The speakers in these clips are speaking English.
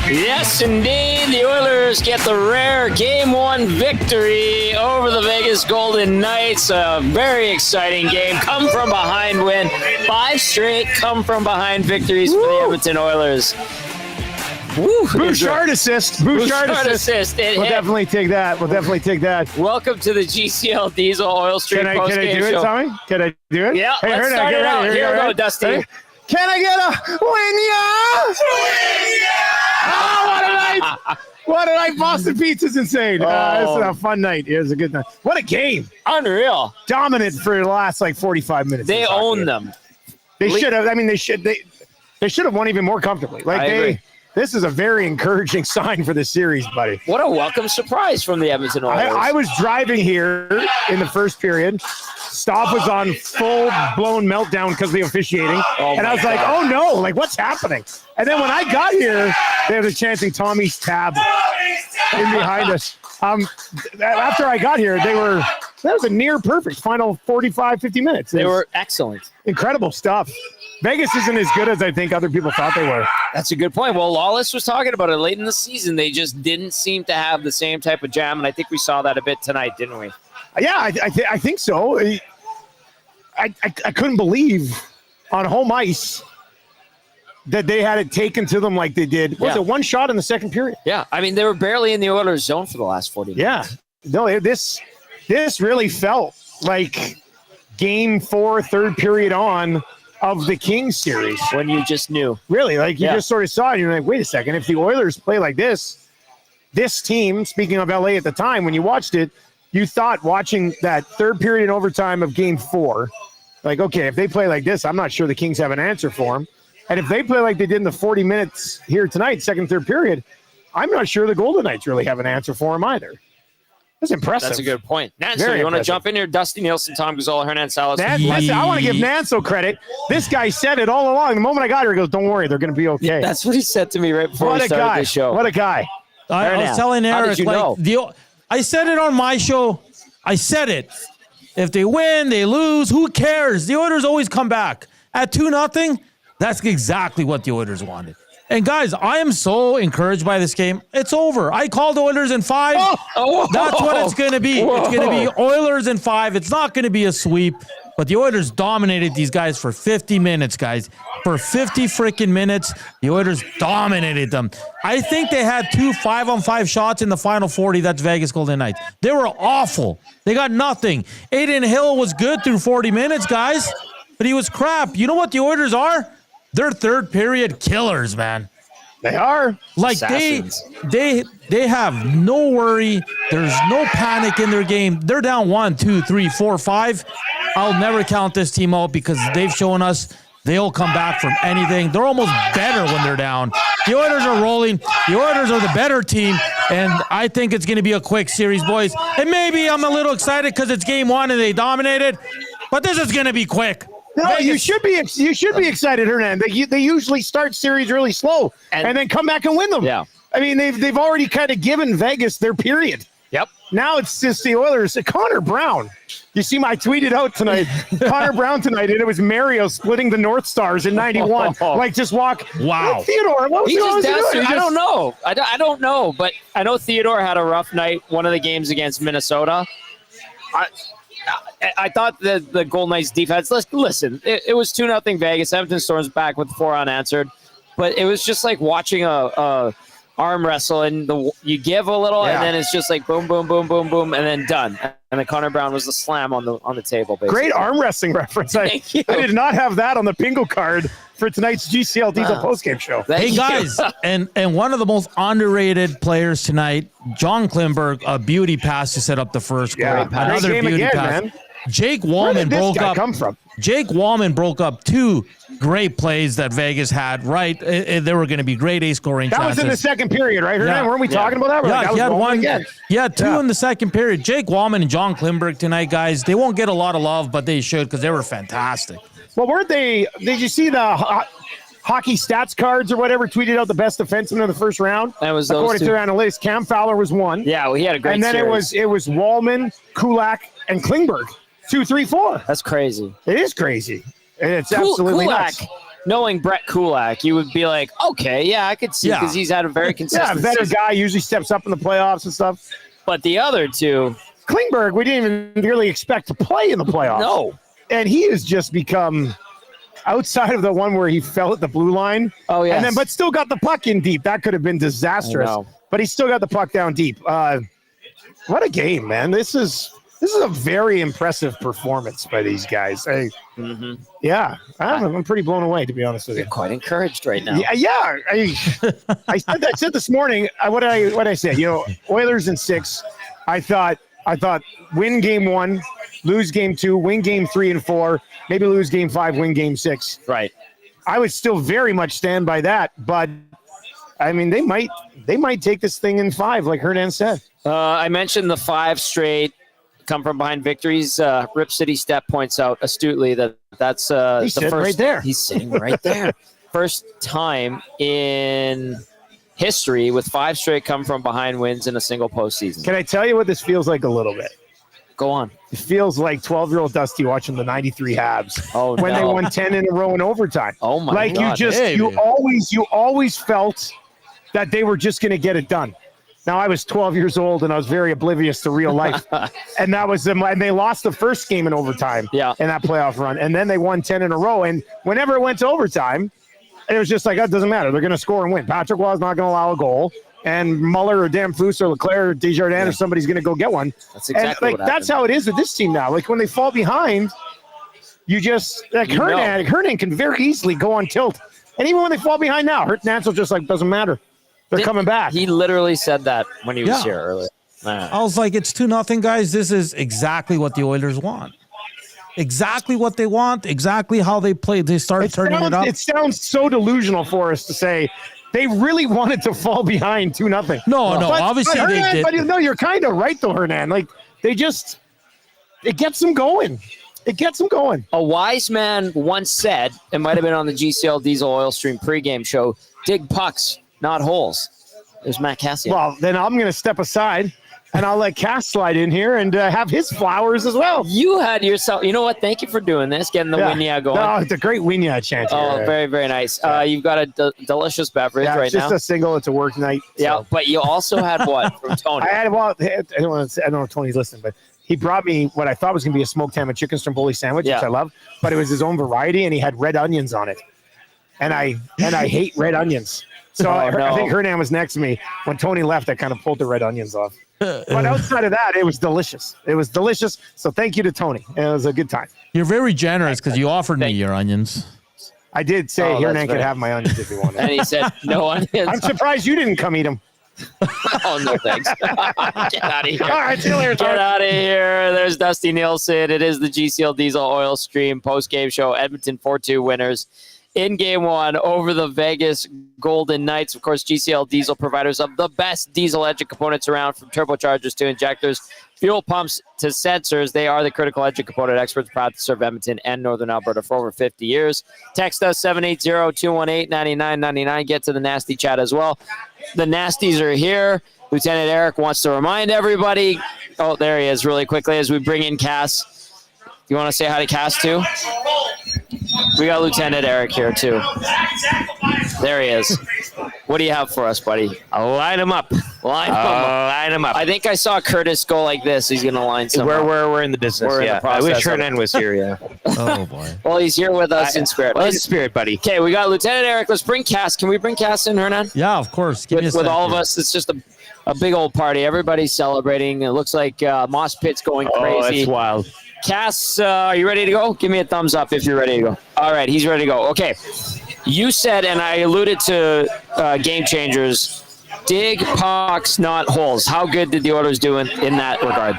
Yes, indeed. The Oilers get the rare Game 1 victory over the Vegas Golden Knights. A very exciting game. Come from behind win. 5 straight come from behind victories for the Edmonton Oilers. Bouchard assist. Bouchard assist. We'll definitely take that. Welcome to the GCL Diesel Oil Stream postgame show. Can I do it, Tommy? Can I do it? Yeah, let's start it out. Here we go, Dusty. Hey, can I get a win ya? Oh, what a night! What a night. Boston Pizza's insane. This is a fun night. It was a good night. What a game. Unreal. Dominant for the last 45 minutes. They own them. They should have. I mean, they should have won even more comfortably. I agree. This is a very encouraging sign for this series, buddy. What a welcome surprise from the Edmonton Oilers. I was driving here in the first period. Stop was on full-blown meltdown because of the officiating. And I was like, oh, no, like, what's happening? And then when I got here, they were chanting Tommy's tab in behind us. After I got here, that was a near perfect final 45, 50 minutes. They were excellent. Incredible stuff. Vegas isn't as good as I think other people thought they were. That's a good point. Well, Lawless was talking about it late in the season. They just didn't seem to have the same type of jam, and I think we saw that a bit tonight, didn't we? Yeah, I think so. I couldn't believe on home ice that they had it taken to them like they did. Was it one shot in the second period? Yeah, I mean, they were barely in the Oilers' zone for the last 40 minutes. Yeah. No, this really felt like Game 4, third period on of the Kings series. When you just knew. Really, like you just sort of saw it and you're like, wait a second, if the Oilers play like this team, speaking of LA at the time, when you watched it, you thought watching that third period in overtime of Game 4, like, okay, if they play like this, I'm not sure the Kings have an answer for them. And if they play like they did in the 40 minutes here tonight, second, third period, I'm not sure the Golden Knights really have an answer for them either. That's impressive. That's a good point. Nanso, you want to jump in here? Dustin, Nielson, Tom Gazzola, Hernan, Salas. Listen, I want to give Nanso credit. This guy said it all along. The moment I got here, he goes, don't worry, they're going to be okay. Yeah, that's what he said to me right before we started the show. What a guy. I was telling Eric, how did you know? I said it on my show. I said it. If they win, they lose, who cares? The Oilers always come back. At 2-0, that's exactly what the Oilers wanted. And guys, I am so encouraged by this game. It's over. I called the Oilers in 5. That's what it's going to be. It's going to be Oilers in 5. It's not going to be a sweep. But the Oilers dominated these guys for 50 minutes, guys. For 50 freaking minutes, the Oilers dominated them. I think they had 2 5-on-5 shots in the final 40. That's Vegas Golden Knights. They were awful. They got nothing. Aiden Hill was good through 40 minutes, guys. But he was crap. You know what the Oilers are? They're third period killers, man. They are. Like they have no worry. There's no panic in their game. They're down 1, 2, 3, 4, 5. I'll never count this team out because they've shown us they'll come back from anything. They're almost better when they're down. The Oilers are rolling. The Oilers are the better team, and I think it's going to be a quick series, boys. And maybe I'm a little excited because it's Game 1 and they dominated, but this is going to be quick. No, you should be excited, Hernan. They usually start series really slow and then come back and win them. Yeah. I mean, they've already kind of given Vegas their period. Yep. Now it's just the Oilers. Connor Brown. You see, I tweeted out tonight, Connor Brown tonight, and it was Mario splitting the North Stars in 91. Like, just walk. Wow. Theodore, what was he doing? I don't know. I don't know, but I know Theodore had a rough night, one of the games against Minnesota. I thought the Golden Knights defense, listen, it was 2-0 Vegas. Edmonton Storm's back with 4 unanswered. But it was just like watching a arm wrestle, and you give a little, and then it's just like boom, boom, boom, boom, boom, and then done. And then Connor Brown was the slam on the table, basically. Great arm wrestling reference. I did not have that on the bingo card for tonight's GCL Diesel postgame show. Hey, guys, and one of the most underrated players tonight, John Klingberg, a beauty pass to set up the first goal. Another beauty pass. Man. Jake Wallman Jake Wallman broke up 2 great plays that Vegas had, right? They were going to be great scoring chances. That was in the second period, right? Weren't we talking about that? He had one. Yeah, 2 in the second period. Jake Wallman and John Klingberg tonight, guys, they won't get a lot of love, but they should because they were fantastic. Well, weren't they? Did you see the hockey stats cards or whatever tweeted out the best defenseman in the first round? That was according to their analytics. Cam Fowler was 1. Yeah, well, he had a great And then series. it was Wallman, Kulak, and Klingberg. 2, 3, 4. That's crazy. It is crazy. And it's absolutely Kulak, nuts. knowing Brett Kulak, you would be like, okay, yeah, I could see because he's had a very consistent better season. guy, usually steps up in the playoffs and stuff. But the other two, Klingberg, we didn't even really expect to play in the playoffs. no. And he has just become, outside of the one where he fell at the blue line. Oh, yeah. But still got the puck in deep. That could have been disastrous. But he still got the puck down deep. What a game, man. This is a very impressive performance by these guys. Yeah, I'm pretty blown away, to be honest with you. You're quite encouraged right now. Yeah. I said this morning. What I said? Oilers in 6. I thought win game 1, lose game 2, win game 3 and 4, maybe lose game 5, win game 6. Right. I would still very much stand by that, but I mean they might take this thing in 5, like Hernan said. I mentioned the 5 straight come from behind victories. Rip City Step points out astutely that's He's the sitting first. right there. He's sitting right there. First time in history with 5 straight come from behind wins in a single postseason. Can I tell you what this feels like a little bit? Go on. It feels like 12-year-old Dusty watching the 93 Habs when they won 10 in a row in overtime. Oh my God. You always felt that they were just going to get it done. Now, I was 12 years old, and I was very oblivious to real life. And that was them. And they lost the first game in overtime in that playoff run. And then they won 10 in a row. And whenever it went to overtime, it was just like, that doesn't matter. They're going to score and win. Patrick Waugh's not going to allow a goal. And Muller or Damphus or Leclerc or Desjardins or somebody's going to go get one. That's exactly what happened. That's how it is with this team now. Like, when they fall behind, you just – like Hernan can very easily go on tilt. And even when they fall behind now, Hernan just like, doesn't matter. They're coming back. He literally said that when he was here earlier. I was like, it's 2-0, guys. This is exactly what the Oilers want. Exactly what they want. Exactly how they play. They start turning it up. It sounds so delusional for us to say they really wanted to fall behind 2-0. No, obviously but Hernan, they did. But you're kind of right, though, Hernan. Like, it gets them going. It gets them going. A wise man once said, it might have been on the GCL Diesel Oil Stream pregame show, dig pucks, not holes. There's Matt Kassian. Well, then I'm going to step aside, and I'll let Cass slide in here and have his flowers as well. You had yourself. You know what? Thank you for doing this, getting the Winya going. No, it's a great Winya chant here. Oh, very, very nice. You've got a delicious beverage right now. It's just a single. It's a work night. Yeah, but you also had what from Tony? I don't know if Tony's listening, but he brought me what I thought was going to be a smoked ham and chicken stromboli sandwich, which I love, but it was his own variety, and he had red onions on it. And I hate red onions. So I think Hernan was next to me. When Tony left, I kind of pulled the red onions off. But outside of that, it was delicious. So thank you to Tony. It was a good time. You're very generous because you offered me your onions. I did say Hernan could have my onions if he wanted. And he said, no onions. I'm surprised you didn't come eat them. Oh, no, thanks. Get out of here. All right, see you later. Get out of here. There's Dusty Nielson. It is the GCL Diesel Oil Stream post-game show. Edmonton 4-2 winners in game 1 over the Vegas Golden Knights. Of course, GCL Diesel, providers of the best diesel engine components around, from turbochargers to injectors, fuel pumps to sensors. They are the critical engine component experts, proud to serve Edmonton and Northern Alberta for over 50 years. Text us 780-218-9999. Get to the nasty chat as well. The nasties are here. Lieutenant Eric wants to remind everybody. Oh, there he is, really quickly as we bring in Cass. You want to say hi to Cass too? We got Lieutenant Eric here too. There he is. What do you have for us, buddy? Line him up. Line him up. I think I saw Curtis go like this. He's going to line someone. We're in the business. We're in the process. I wish Hernan was here. Yeah. Oh boy. Well, he's here with us in spirit. Well, in spirit, buddy. Okay, we got Lieutenant Eric. Let's bring Cass. Can we bring Cass in, Hernan? Yeah, of course. Give me a With all of second. us, it's just a big old party. Everybody's celebrating. It looks like Moss Pit's going crazy. Oh, that's wild. Cass, are you ready to go? Give me a thumbs up if you're ready to go. All right, he's ready to go. Okay. You said, and I alluded to Game Changers, dig pucks, not holes. How good did the Oilers do in that regard?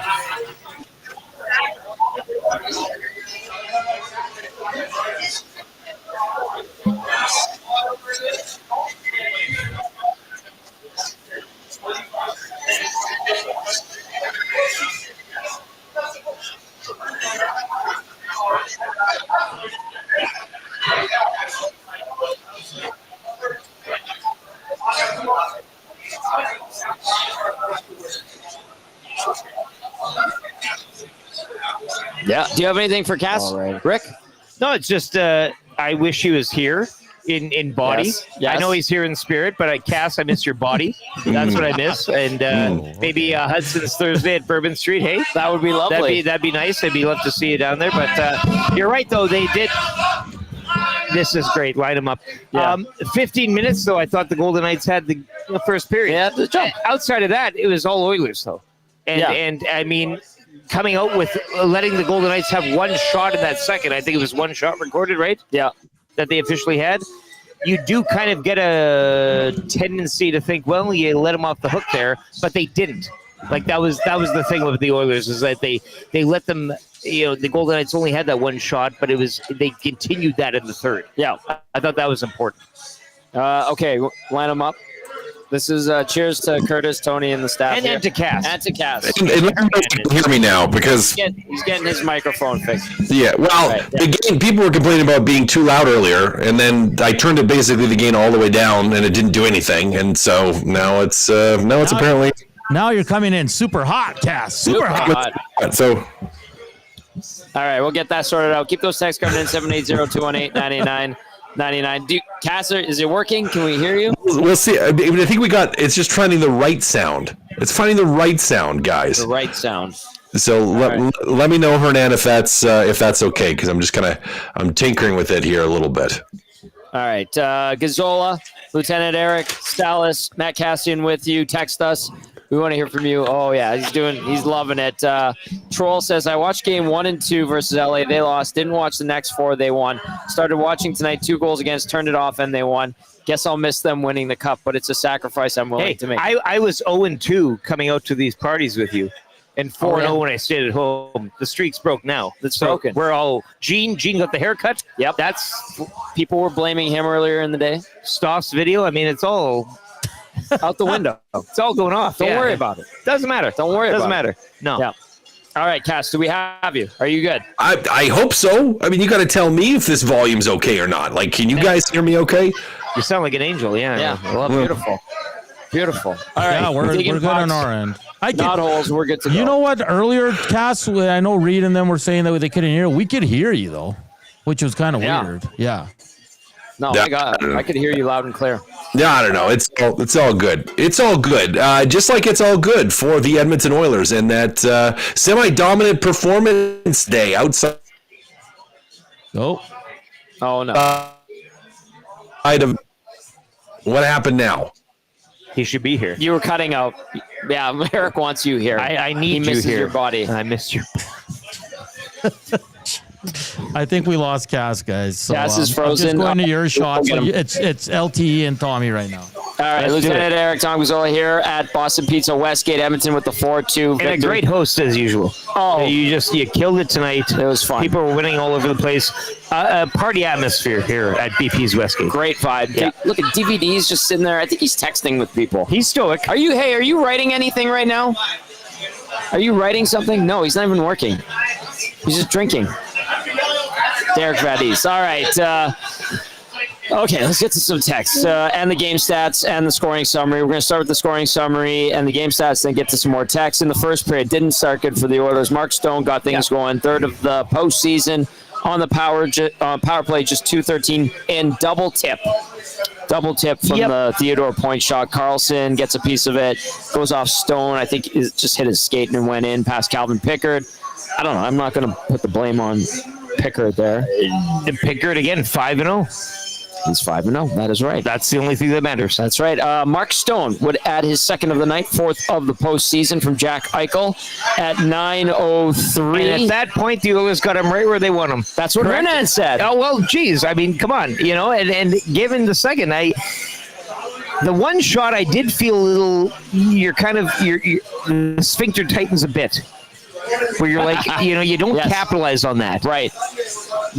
Yeah. Do you have anything for Cass, Rick? No, it's just I wish he was here in body. Yes. I know he's here in spirit, but Cass, I miss your body. That's what I miss. And maybe Hudson's Thursday at Bourbon Street. Hey, That would be lovely. that'd be nice. I'd be love to see you down there. But you're right, though. They did. This is great. Line them up. Yeah. 15 minutes, though. I thought the Golden Knights had the first period. Yeah, the jump. Outside of that, it was all Oilers, though. And I mean, coming out with letting the Golden Knights have one shot in that second. I think it was one shot recorded, right? Yeah. That they officially had. You do kind of get a tendency to think, well, you let them off the hook there, but they didn't. Like that was the thing with the Oilers, is that they let them. The Golden Knights only had that one shot, but they continued that in the third. Yeah. I thought that was important. Okay, line them up. This is cheers to Curtis, Tony, and the staff. And to Cass. And to Cass. And let me know if you can hear me now, because He's getting his microphone fixed. yeah, well, Right, yeah. the gain, people were complaining about being too loud earlier, and then I turned it basically the gain all the way down, and it didn't do anything, and so now it's apparently Now you're coming in super hot, Cass. Super hot. so. All right, we'll get that sorted out. Keep those texts coming in, 780-218-9999. Cass, is it working? Can we hear you? We'll see. I think it's just finding the right sound. It's finding the right sound, guys. The right sound. So let me know, Hernan, if that's okay, because I'm tinkering with it here a little bit. All right. Gazzola, Lieutenant Eric, Salas, Matt Kassian with you. Text us. We want to hear from you. Oh, yeah, he's loving it. Troll says, I watched game 1 and 2 versus LA. They lost. Didn't watch the next 4. They won. Started watching tonight, 2 goals against, turned it off, and they won. Guess I'll miss them winning the cup, but it's a sacrifice I'm willing to make. I was 0-2 coming out to these parties with you. And 4-0 when I stayed at home. The streak's broke now. It's broken. We're all Gene got the haircut. Yep. That's People were blaming him earlier in the day. Stoff's video. I mean, it's all Out the window. It's all going off. Don't worry about it. Doesn't matter. Don't worry Doesn't about matter. No. Yeah. All right, Cass, do we have you? Are you good? I hope so. I mean, you got to tell me if this volume's okay or not. Like, can you guys hear me okay? You sound like an angel. Yeah. Yeah. Well, beautiful. Beautiful. All right. Yeah, we're good on our end. Not holes. We're good to go. You know what? Earlier, Cass, I know Reid and them were saying that they couldn't hear. We could hear you, though, which was kind of weird. Yeah. No, Yeah. I could hear you loud and clear. Yeah, I don't know. It's all good. It's all good. Just like it's all good for the Edmonton Oilers and that semi-dominant performance day outside Oh, no. of what happened now. He should be here. You were cutting out. Yeah, Eric wants you here. I need he you misses here. your body. I missed your. I think we lost Cass, guys. So, Cass is frozen. Just going to your shot. get So him. it's LTE and Tommy right now. All right, Let's do Lieutenant Eric Tom Gazzola here at Boston Pizza Westgate, Edmonton with the 4-2 And a victory. great host as usual. Oh. You killed it tonight. It was fun. People were winning all over the place. A party atmosphere here at BP's Westgate. Great vibe. Yeah. Look at DVD's just sitting there. I think he's texting with people. He's stoic. Are you writing anything right now? Are you writing something? No, he's not even working. He's just drinking. Derek Vadis. All right. Okay, let's get to some text and the game stats and the scoring summary. We're going to start with the scoring summary and the game stats, then get to some more text. In the first period, didn't start good for the Oilers. Mark Stone got things going. Third of the postseason on the power play, just 2-13 in double tip. Double tip from the Theodore point shot. Carlson gets a piece of it, goes off Stone. I think it just hit his skate and went in past Calvin Pickard. I don't know. I'm not going to put the blame on Pickard there. Pickard again, 5-0. He's 5-0. That is right. That's the only thing that matters. That's right. Mark Stone would add his second of the night, fourth of the postseason from Jack Eichel at 9:03. And at that point, the Oilers got him right where they want him. That's what Hernan said. Oh, well, geez. I mean, come on. And given the second, the one shot I did feel a little, your the sphincter tightens a bit. Where you're like, you don't capitalize on that. Right.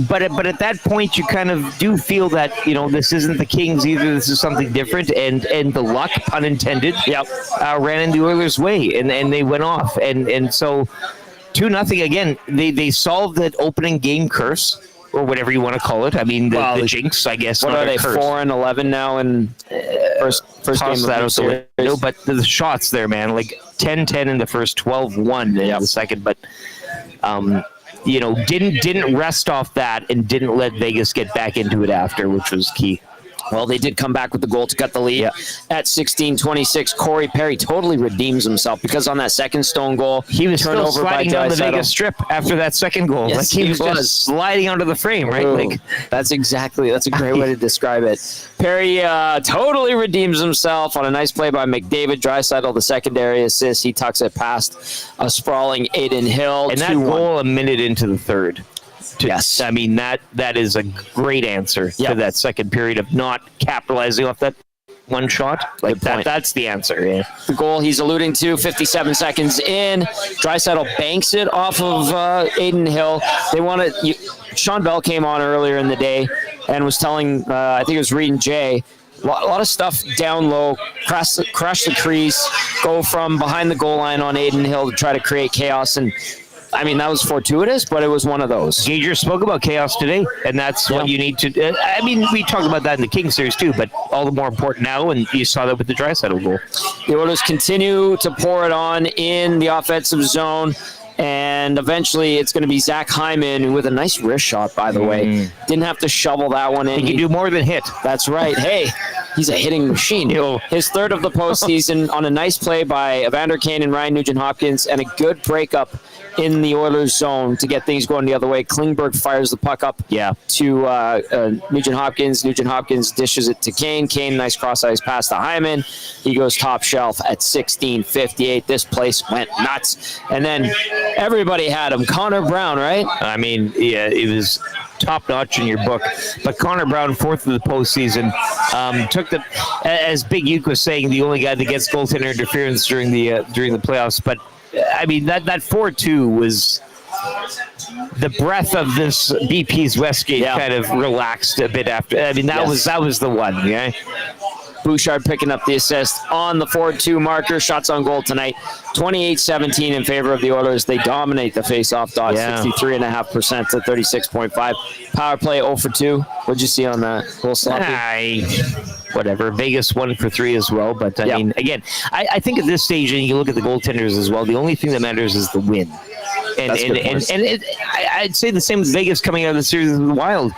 But at that point, you kind of do feel that, this isn't the Kings either. This is something different. And the luck, pun intended, ran in the Oilers' way. And they went off. And so 2-0 again. They solved that opening game curse, or whatever you want to call it. I mean, the jinx, I guess. What are they, 4-11 now in first game of the series? But the shots there, man, like 10-10 in the first, 12-1 in the second. But didn't rest off that and didn't let Vegas get back into it after, which was key. Well, they did come back with the goal to cut the lead at 16-26. Corey Perry totally redeems himself because on that second Stone goal, he was turned still over sliding by down the Draisaitl. Vegas strip after that second goal. Yes, he was. just sliding onto the frame, right? Ooh, that's a great way to describe it. Perry totally redeems himself on a nice play by McDavid. Draisaitl, the secondary assist. He tucks it past a sprawling Aiden Hill. And that 2-1. goal a minute into the third. Yes. I mean, that is a great answer to that second period of not capitalizing off that one shot. Like that's the answer. Yeah. The goal he's alluding to, 57 seconds in. Draisaitl banks it off of Aiden Hill. They want to. Sean Bell came on earlier in the day and was telling, I think it was Reid and Jay, a lot of stuff down low, crush the crease, go from behind the goal line on Aiden Hill to try to create chaos. And I mean, that was fortuitous, but it was one of those. Gager spoke about chaos today, and that's what you need to. I mean, we talked about that in the King series too, but all the more important now, and you saw that with the Draisaitl goal. The Oilers continue to pour it on in the offensive zone, and eventually it's going to be Zach Hyman with a nice wrist shot, by the way. Didn't have to shovel that one in. He can do more than hit. That's right. Hey, he's a hitting machine. His third of the postseason on a nice play by Evander Kane and Ryan Nugent-Hopkins, and a good breakup in the Oilers zone to get things going the other way. Klingberg fires the puck up to Nugent-Hopkins. Nugent-Hopkins dishes it to Kane. Kane, nice cross-ice pass to Hyman. He goes top shelf at 16:58. This place went nuts. And then everybody had him. Connor Brown, right? I mean, yeah, it was top-notch in your book. But Connor Brown, fourth of the postseason, took the, as Big Uke was saying, the only guy that gets goaltender interference during the playoffs. But I mean, that 4-2 was the breath of this BP's Westgate kind of relaxed a bit after. I mean, that was the one. Yeah. Bouchard picking up the assist on the 4-2 marker. Shots on goal tonight, 28-17 in favor of the Oilers. They dominate the face-off dot, 63.5% to 36.5. Power play 0 for 2. What'd you see on that? A little sloppy. Whatever. Vegas 1 for 3 as well. But I mean, again, I think at this stage, and you look at the goaltenders as well, the only thing that matters is the win. And I'd say the same with Vegas coming out of the series with the Wild.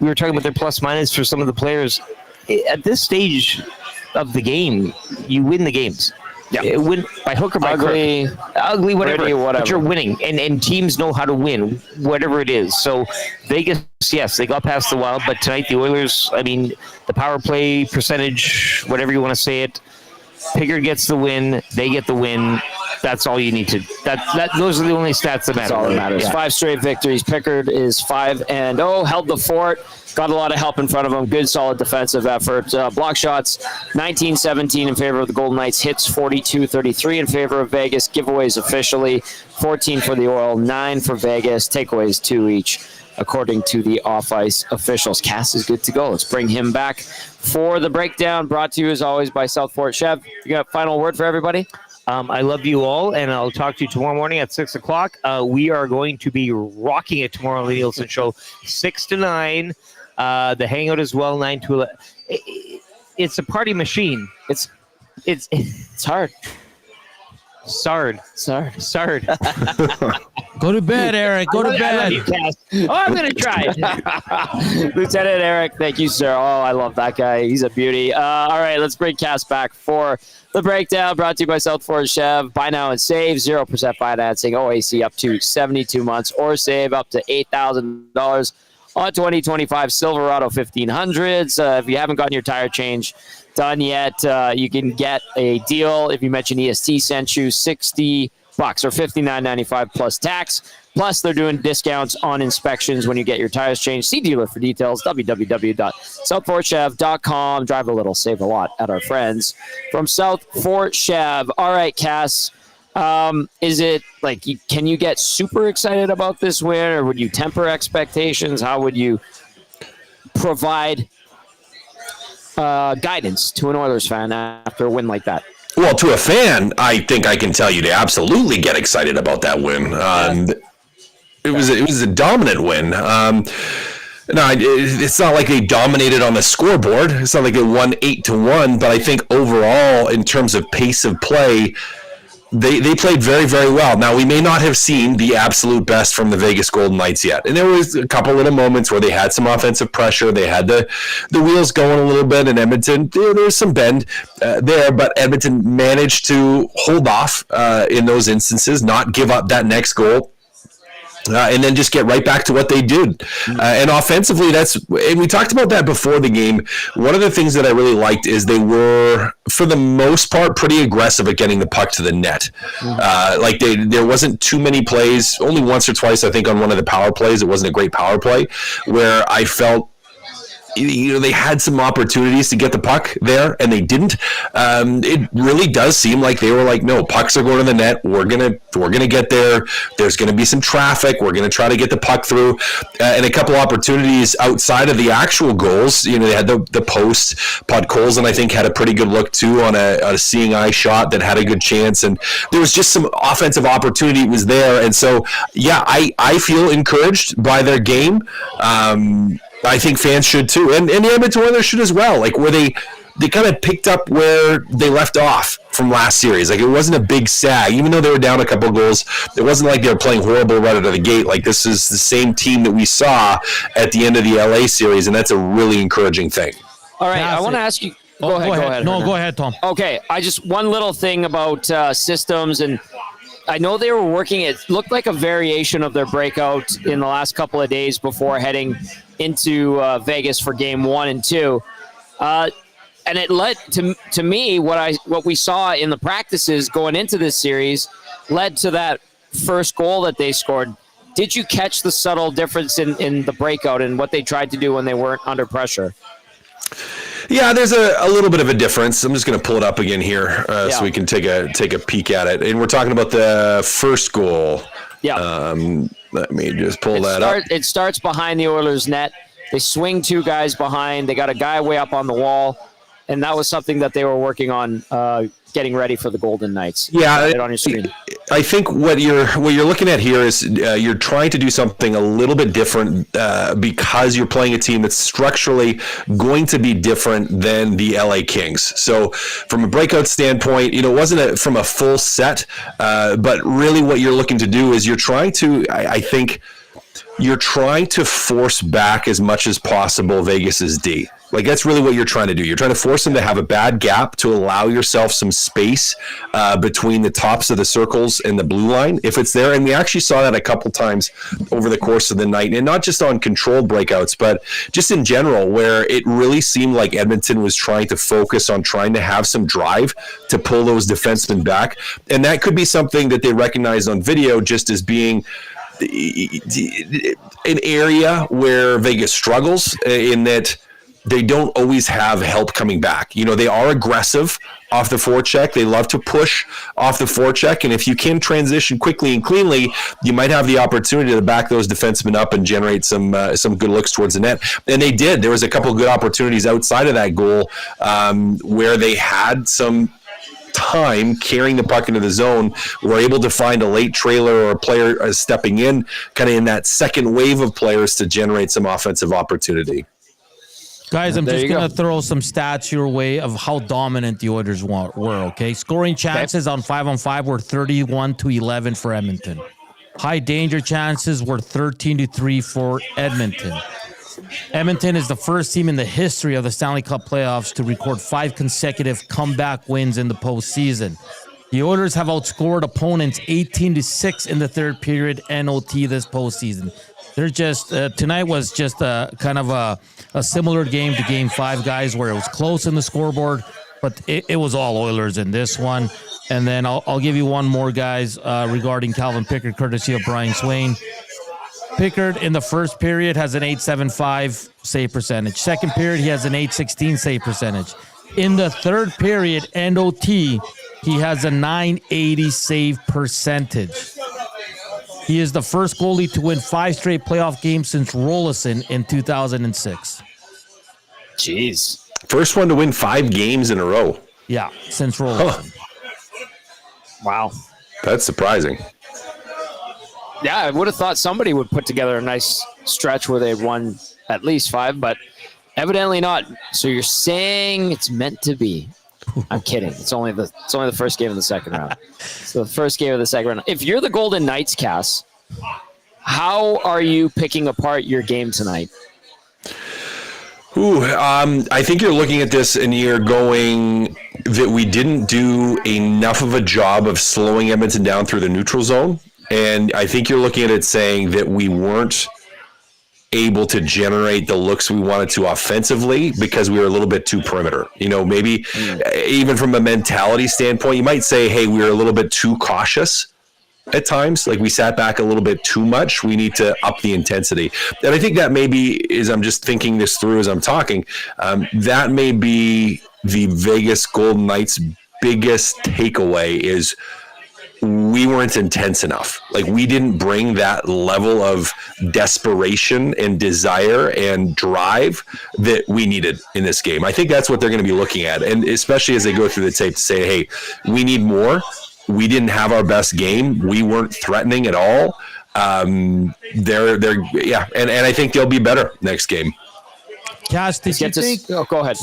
We were talking about their plus minus for some of the players. At this stage of the game, you win the games. Yeah, win by hook or by ugly, whatever. Pretty, whatever. But you're winning, and teams know how to win, whatever it is. So Vegas, yes, they got past the Wild, but tonight the Oilers, I mean, the power play percentage, whatever you want to say it, Pickard gets the win, they get the win. That's all you need to. Those are the only stats that matter. That's all that matters. Yeah. 5 straight victories. Pickard is 5-0. Held the fort. Got a lot of help in front of him. Good, solid defensive effort. Block shots, 19-17 in favor of the Golden Knights. Hits, 42-33 in favor of Vegas. Giveaways officially, 14 for the Oil, 9 for Vegas. Takeaways, 2 each, according to the off-ice officials. Cass is good to go. Let's bring him back for the breakdown. Brought to you, as always, by South Fort Chev. You got a final word for everybody? I love you all, and I'll talk to you tomorrow morning at 6 o'clock. We are going to be rocking it tomorrow on the Nielson Show, 6 to 9. The Hangout as well, 9 to 11. It's a party machine. It's hard. Sard. Go to bed, Eric. Go to bed. I love you, Cass. Oh, I'm going to try. Lieutenant Eric, thank you, sir. Oh, I love that guy. He's a beauty. All right, let's bring Cass back for the breakdown, brought to you by South Fort Chev. Buy now and save, 0% financing, OAC up to 72 months, or save up to $8,000 on 2025 Silverado 1500s. If you haven't gotten your tire change done yet, you can get a deal if you mention EST sent you $60 or $59.95 plus tax. Plus, they're doing discounts on inspections when you get your tires changed. See dealer for details, www.southfortchev.com. Drive a little, save a lot at our friends from South Fort Chev. All right, Cass. Is it like, can you get super excited about this win, or would you temper expectations? How would you provide guidance to an Oilers fan after a win like that? Well, to a fan, I think I can tell you to absolutely get excited about that win. It was a dominant win. It's not like they dominated on the scoreboard. It's not like they won 8-1. But I think overall, in terms of pace of play, They played very, very well. Now, we may not have seen the absolute best from the Vegas Golden Knights yet. And there was a couple little moments where they had some offensive pressure. They had the wheels going a little bit in Edmonton. There was some bend there, but Edmonton managed to hold off in those instances, not give up that next goal. And then just get right back to what they did. And offensively, and we talked about that before the game. One of the things that I really liked is they were, for the most part, pretty aggressive at getting the puck to the net. There wasn't too many plays, only once or twice, I think, on one of the power plays. It wasn't a great power play, where I felt they had some opportunities to get the puck there, and they didn't. It really does seem like they were like, no, pucks are going to the net. We're gonna get there. There's gonna be some traffic. We're gonna try to get the puck through, and a couple opportunities outside of the actual goals. They had the post. Podkolzin, and I think had a pretty good look too on a seeing eye shot that had a good chance, and there was just some offensive opportunity was there. And so, yeah, I feel encouraged by their game. I think fans should too, and the Edmonton Oilers should as well. Like, where they kind of picked up where they left off from last series. Like, it wasn't a big sag, even though they were down a couple goals. It wasn't like they were playing horrible right out of the gate. Like, this is the same team that we saw at the end of the LA series, and that's a really encouraging thing. All right, I want to ask you. Go ahead. No, go ahead, Tom. Okay, one little thing about systems, and I know they were working. It looked like a variation of their breakout in the last couple of days before heading into Vegas for game 1 and 2, and it led to me what we saw in the practices going into this series led to that first goal that they scored. Did you catch the subtle difference in the breakout and what they tried to do when they weren't under pressure? Yeah, there's a little bit of a difference. I'm just going to pull it up again here so we can take a peek at it. And we're talking about the first goal. Yeah. Let me just pull that up. It starts behind the Oilers' net. They swing 2 guys behind. They got a guy way up on the wall, and that was something that they were working on getting ready for the Golden Knights. Yeah, right on your screen. I think what you're looking at here is you're trying to do something a little bit different because you're playing a team that's structurally going to be different than the LA Kings. So from a breakout standpoint, it wasn't from a full set, but really what you're looking to do is you're trying to, I think, you're trying to force back as much as possible Vegas's D. Like, that's really what you're trying to do. You're trying to force them to have a bad gap to allow yourself some space between the tops of the circles and the blue line, if it's there. And we actually saw that a couple times over the course of the night, and not just on controlled breakouts, but just in general, where it really seemed like Edmonton was trying to focus on trying to have some drive to pull those defensemen back. And that could be something that they recognized on video just as being an area where Vegas struggles, in that they don't always have help coming back. They are aggressive off the forecheck. They love to push off the forecheck, and if you can transition quickly and cleanly, you might have the opportunity to back those defensemen up and generate some good looks towards the net. And they did. There was a couple of good opportunities outside of that goal where they had some time carrying the puck into the zone, were able to find a late trailer or a player stepping in, kind of in that second wave of players to generate some offensive opportunity. Guys, I'm just going to throw some stats your way of how dominant the Oilers were, okay? Scoring chances on 5-on-5 were 31-11 for Edmonton. High danger chances were 13-3 for Edmonton. Edmonton is the first team in the history of the Stanley Cup playoffs to record 5 consecutive comeback wins in the postseason. The Oilers have outscored opponents 18-6 in the third period NOT this postseason. They're just tonight was just kind of a similar game to Game 5, guys, where it was close in the scoreboard, but it was all Oilers in this one. And then I'll give you one more, guys, regarding Calvin Pickard, courtesy of Brian Swain. Pickard in the first period has an .875 save percentage. Second period, he has an .816 save percentage. In the third period, NOT, he has a .980 save percentage. He is the first goalie to win 5 straight playoff games since Rolison in 2006. Jeez. First one to win 5 games in a row. Yeah, since Rolison. Wow. That's surprising. Yeah, I would have thought somebody would put together a nice stretch where they won at least 5, but evidently not. So you're saying it's meant to be. I'm kidding. It's only the first game of the second round. So the first game of the second round. If you're the Golden Knights, Cass, how are you picking apart your game tonight? I think you're looking at this and you're going that we didn't do enough of a job of slowing Edmonton down through the neutral zone. And I think you're looking at it saying that we weren't able to generate the looks we wanted to offensively because we were a little bit too perimeter. Maybe even from a mentality standpoint, you might say, hey, we were a little bit too cautious at times. Like we sat back a little bit too much. We need to up the intensity. And I think that maybe is, I'm just thinking this through as I'm talking, that may be the Vegas Golden Knights' biggest takeaway is we weren't intense enough. Like we didn't bring that level of desperation and desire and drive that we needed in this game. I think that's what they're going to be looking at. And especially as they go through the tape to say, hey, we need more. We didn't have our best game. We weren't threatening at all. They're and I think they'll be better next game. Cass, did you think? Oh, go ahead.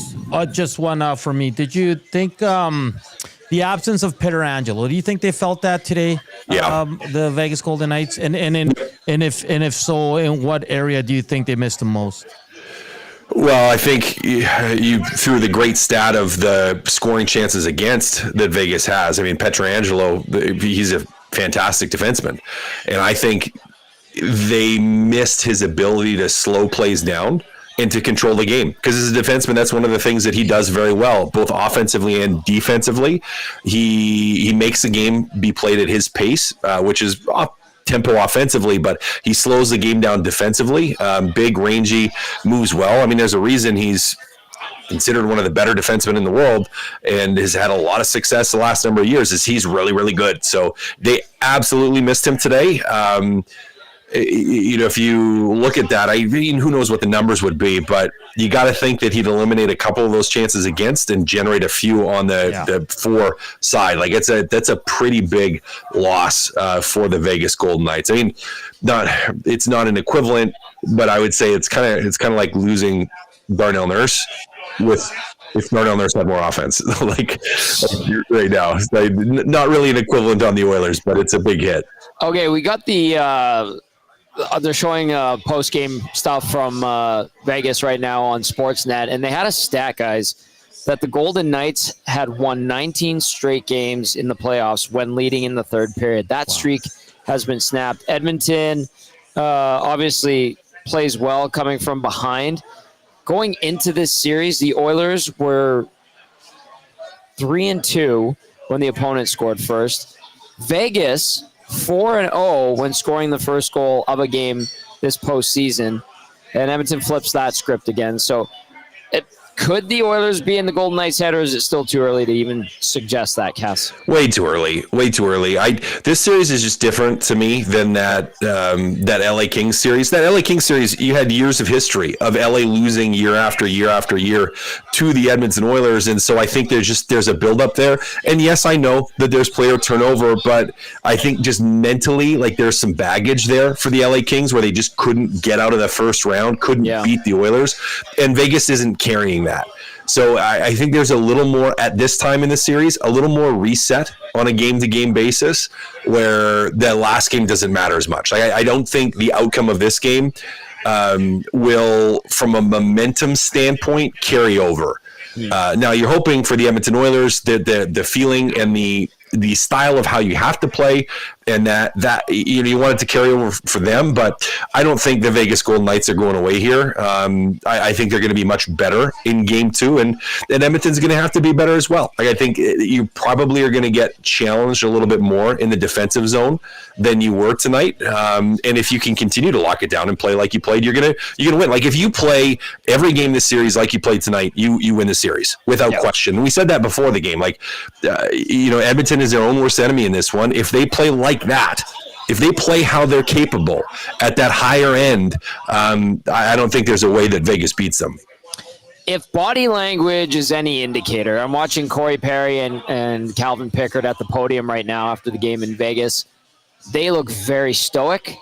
Just one for me. Did you think the absence of Pietrangelo? Do you think they felt that today? Yeah. The Vegas Golden Knights, and if so, in what area do you think they missed the most? Well, I think you threw the great stat of the scoring chances against that Vegas has. I mean, Pietrangelo, he's a fantastic defenseman. And I think they missed his ability to slow plays down and to control the game. Because as a defenseman, that's one of the things that he does very well, both offensively and defensively. He makes the game be played at his pace, which is tempo offensively, but he slows the game down defensively. Big, rangy, moves well. I mean, there's a reason he's considered one of the better defensemen in the world and has had a lot of success the last number of years. Is he's really, really good. So they absolutely missed him today. If you look at that, who knows what the numbers would be, but you got to think that he'd eliminate a couple of those chances against and generate a few on the for side. Like that's a pretty big loss for the Vegas Golden Knights. I mean, it's not an equivalent, but I would say it's kind of like losing Darnell Nurse if Darnell Nurse had more offense, like right now. It's like not really an equivalent on the Oilers, but it's a big hit. Okay, we got the. They're showing post-game stuff from Vegas right now on Sportsnet, and they had a stat, guys, that the Golden Knights had won 19 straight games in the playoffs when leading in the third period. That streak has been snapped. Edmonton obviously plays well coming from behind. Going into this series, the Oilers were 3-2 when the opponent scored first. Vegas 4-0 when scoring the first goal of a game this postseason, and Edmonton flips that script again. So, could the Oilers be in the Golden Knights' head, or is it still too early to even suggest that, Cass? Way too early. This series is just different to me than that LA Kings series. That LA Kings series, you had years of history of LA losing year after year after year to the Edmonton Oilers, and so I think there's a buildup there. And yes, I know that there's player turnover, but I think just mentally, like there's some baggage there for the LA Kings where they just couldn't get out of the first round, couldn't beat the Oilers, and Vegas isn't carrying that. So I think there's a little more at this time in the series, a little more reset on a game-to-game basis where the last game doesn't matter as much. I don't think the outcome of this game will, from a momentum standpoint, carry over. Now, you're hoping for the Edmonton Oilers that the feeling and the style of how you have to play, and that you want it to carry over for them, but I don't think the Vegas Golden Knights are going away here. I think they're going to be much better in game two, and Edmonton's going to have to be better as well. Like I think you probably are going to get challenged a little bit more in the defensive zone than you were tonight. And if you can continue to lock it down and play like you played, you're gonna win. Like if you play every game this series like you played tonight, you win the series without question. And we said that before the game. Like Edmonton is their own worst enemy in this one. If they play like that, if they play how they're capable at that higher end, I don't think there's a way that Vegas beats them. If body language is any indicator, I'm watching Corey Perry and Calvin Pickard at the podium right now after the game in Vegas. They look very stoic,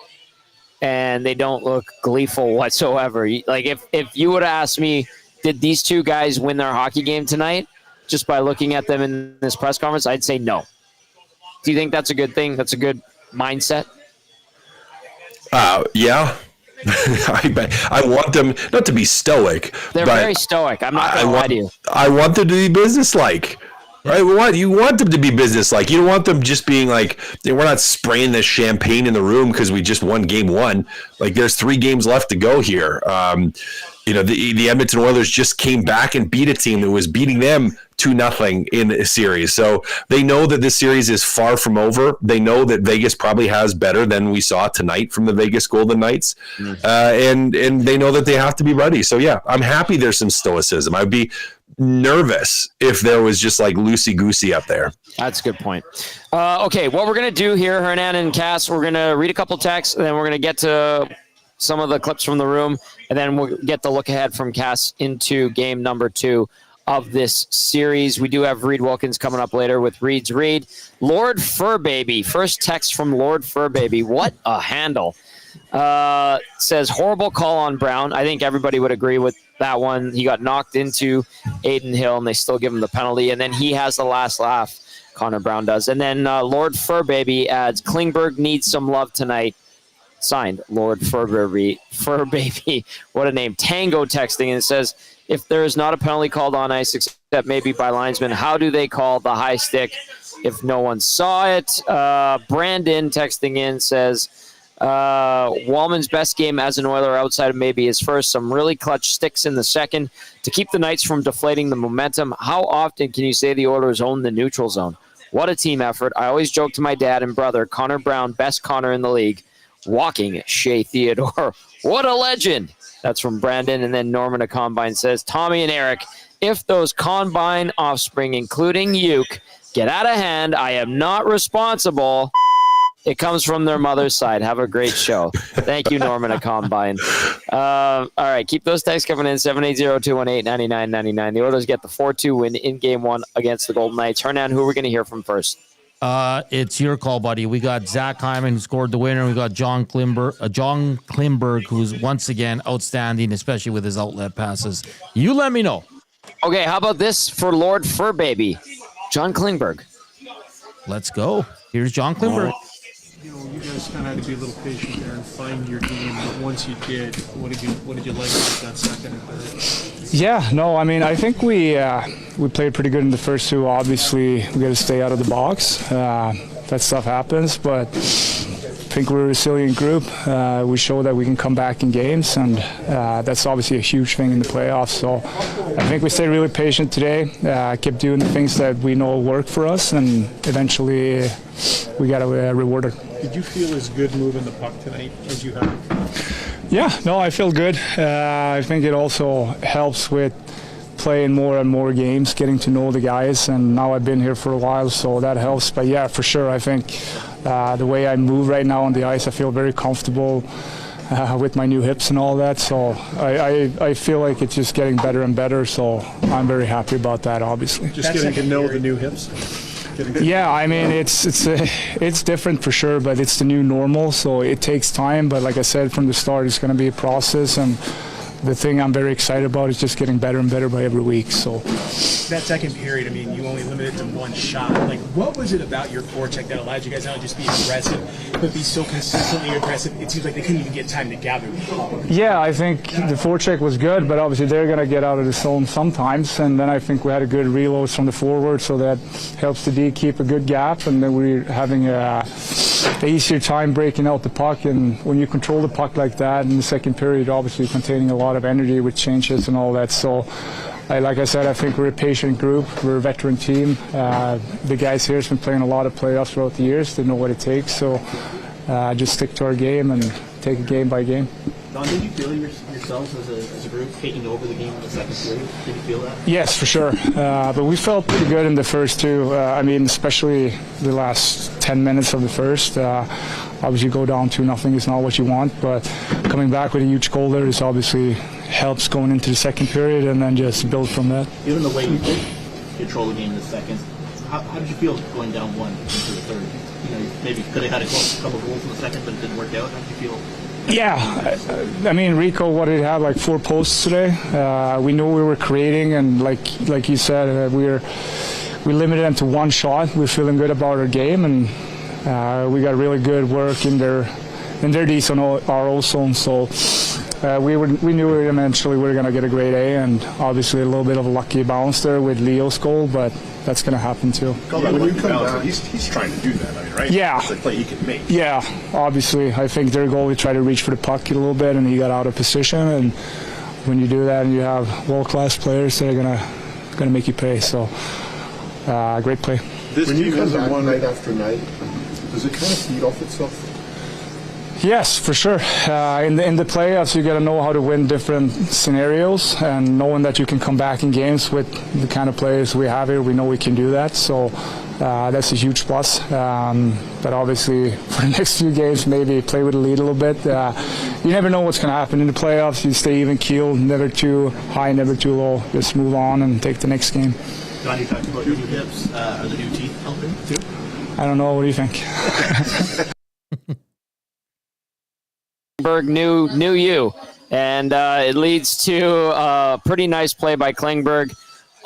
and they don't look gleeful whatsoever. Like if you would have asked me, did these two guys win their hockey game tonight? just by looking at them in this press conference? I'd say no. Do you think that's a good thing? That's a good mindset? Yeah. I want them not to be stoic. They're very stoic. I'm not going to lie to you. I want them to be businesslike. Right? You want them to be businesslike. You don't want them just being like, we're not spraying this champagne in the room because we just won game 1. Like, there's 3 games left to go here. The Edmonton Oilers just came back and beat a team that was beating them 2-0 in a series. So they know that this series is far from over. They know that Vegas probably has better than we saw tonight from the Vegas Golden Knights. And they know that they have to be ready. So, yeah, I'm happy there's some stoicism. I'd be nervous if there was just like loosey-goosey up there. That's a good point. Okay, what we're going to do here, Hernan and Cass, we're going to read a couple texts, and then we're going to get to some of the clips from the room, and then we'll get the look ahead from Cass into game number 2 of this series. We do have Reid Wilkins coming up later with Reid's Read. Lord Furbaby, first text from Lord Furbaby. What a handle. Says, horrible call on Brown. I think everybody would agree with that one. He got knocked into Aiden Hill, and they still give him the penalty. And then he has the last laugh, Connor Brown does. And then Lord Furbaby adds, Klingberg needs some love tonight. Signed, Lord Furbaby. What a name. Tango texting, and it says, if there is not a penalty called on ice, except maybe by linesman, how do they call the high stick if no one saw it? Brandon texting in says, Wallman's best game as an Oiler outside of maybe his first. Some really clutch sticks in the second to keep the Knights from deflating the momentum. How often can you say the Oilers own the neutral zone? What a team effort. I always joke to my dad and brother, Connor Brown, best Connor in the league. Walking Shea Theodore. What a legend. That's from Brandon. And then Norman at Combine says, Tommy and Eric, if those Combine offspring, including Uke, get out of hand, I am not responsible. It comes from their mother's side. Have a great show. Thank you, Norman at Combine. All right, keep those texts coming in, 780-218-9999. The Oilers get the 4-2 win in Game 1 against the Golden Knights. Hernan, who are we going to hear from first? It's your call, buddy. We got Zach Hyman, who scored the winner. We got John Klingberg, who's once again outstanding, especially with his outlet passes. You let me know. Okay, how about this for Lord Furbaby? John Klingberg. Let's go. Here's John Klingberg. You guys kind of had to be a little patient there and find your game. But once you did, what did you like about that second and third? Yeah, no, I mean, I think we played pretty good in the first 2. Obviously, we got to stay out of the box. That stuff happens, but I think we're a resilient group. We show that we can come back in games, and that's obviously a huge thing in the playoffs. So I think we stayed really patient today, kept doing the things that we know work for us, and eventually we got rewarded. Did you feel as good moving the puck tonight as you have? Yeah, no, I feel good. I think it also helps with playing more and more games, getting to know the guys, and now I've been here for a while, so that helps. But yeah, for sure, I think the way I move right now on the ice, I feel very comfortable with my new hips and all that. So I feel like it's just getting better and better, so I'm very happy about that, obviously. Just getting to know the new hips? Yeah, I mean, it's different for sure, but it's the new normal, so it takes time. But like I said, from the start, it's going to be a process, and the thing I'm very excited about is just getting better and better by every week. So that second period, I mean, you only limited to 1 shot. Like, what was it about your forecheck that allowed you guys not to just be aggressive, but be so consistently aggressive? It seems like they couldn't even get time to gather the puck. Yeah, I think the forecheck was good, but obviously they're going to get out of the zone sometimes. And then I think we had a good reload from the forward, so that helps the D keep a good gap. And then we're having a easier time breaking out the puck. And when you control the puck like that in the second period, obviously containing a lot of energy with changes and all that. So like I said, I think we're a patient group. We're a veteran team. The guys here have been playing a lot of playoffs throughout the years. They know what it takes. So just stick to our game and take it game by game. Don, did you feel yourselves as a group taking over the game in the second period? Did you feel that? Yes, for sure. But we felt pretty good in the first 2. I mean, especially the last 10 minutes of the first. Obviously, go down 2-0 is not what you want, but coming back with a huge goal there is obviously helps going into the second period, and then just build from that. Given the way you did control the game in the second, how did you feel going down 1 into the third? You know, maybe could have had a couple goals in the second, but it didn't work out. How did you feel Yeah, I mean, Rico, what did he have, like 4 posts today? We knew we were creating, and like you said, we limited them to 1 shot. We're feeling good about our game, and we got really good work in their D's on our own zone. So we knew eventually we were going to get a grade A, and obviously a little bit of a lucky bounce there with Leo's goal, but that's going to happen too. When you come down, he's trying to do that, I mean, right? Yeah. It's a play he can make. Yeah, obviously. I think their goalie tried to reach for the puck a little bit, and he got out of position. And when you do that, and you have world-class players, they're gonna make you pay. So, great play. When you come back night after night, does it kind of feed off itself? Yes, for sure. In the playoffs, you got to know how to win different scenarios, and knowing that you can come back in games with the kind of players we have here, we know we can do that. So that's a huge plus. But obviously, for the next few games, maybe play with the lead a little bit. You never know what's going to happen in the playoffs. You stay even keel, never too high, never too low. Just move on and take the next game. John, you talked about your new hips. Are the new teeth helping too? I don't know. What do you think? Klingberg knew you, and it leads to a pretty nice play by Klingberg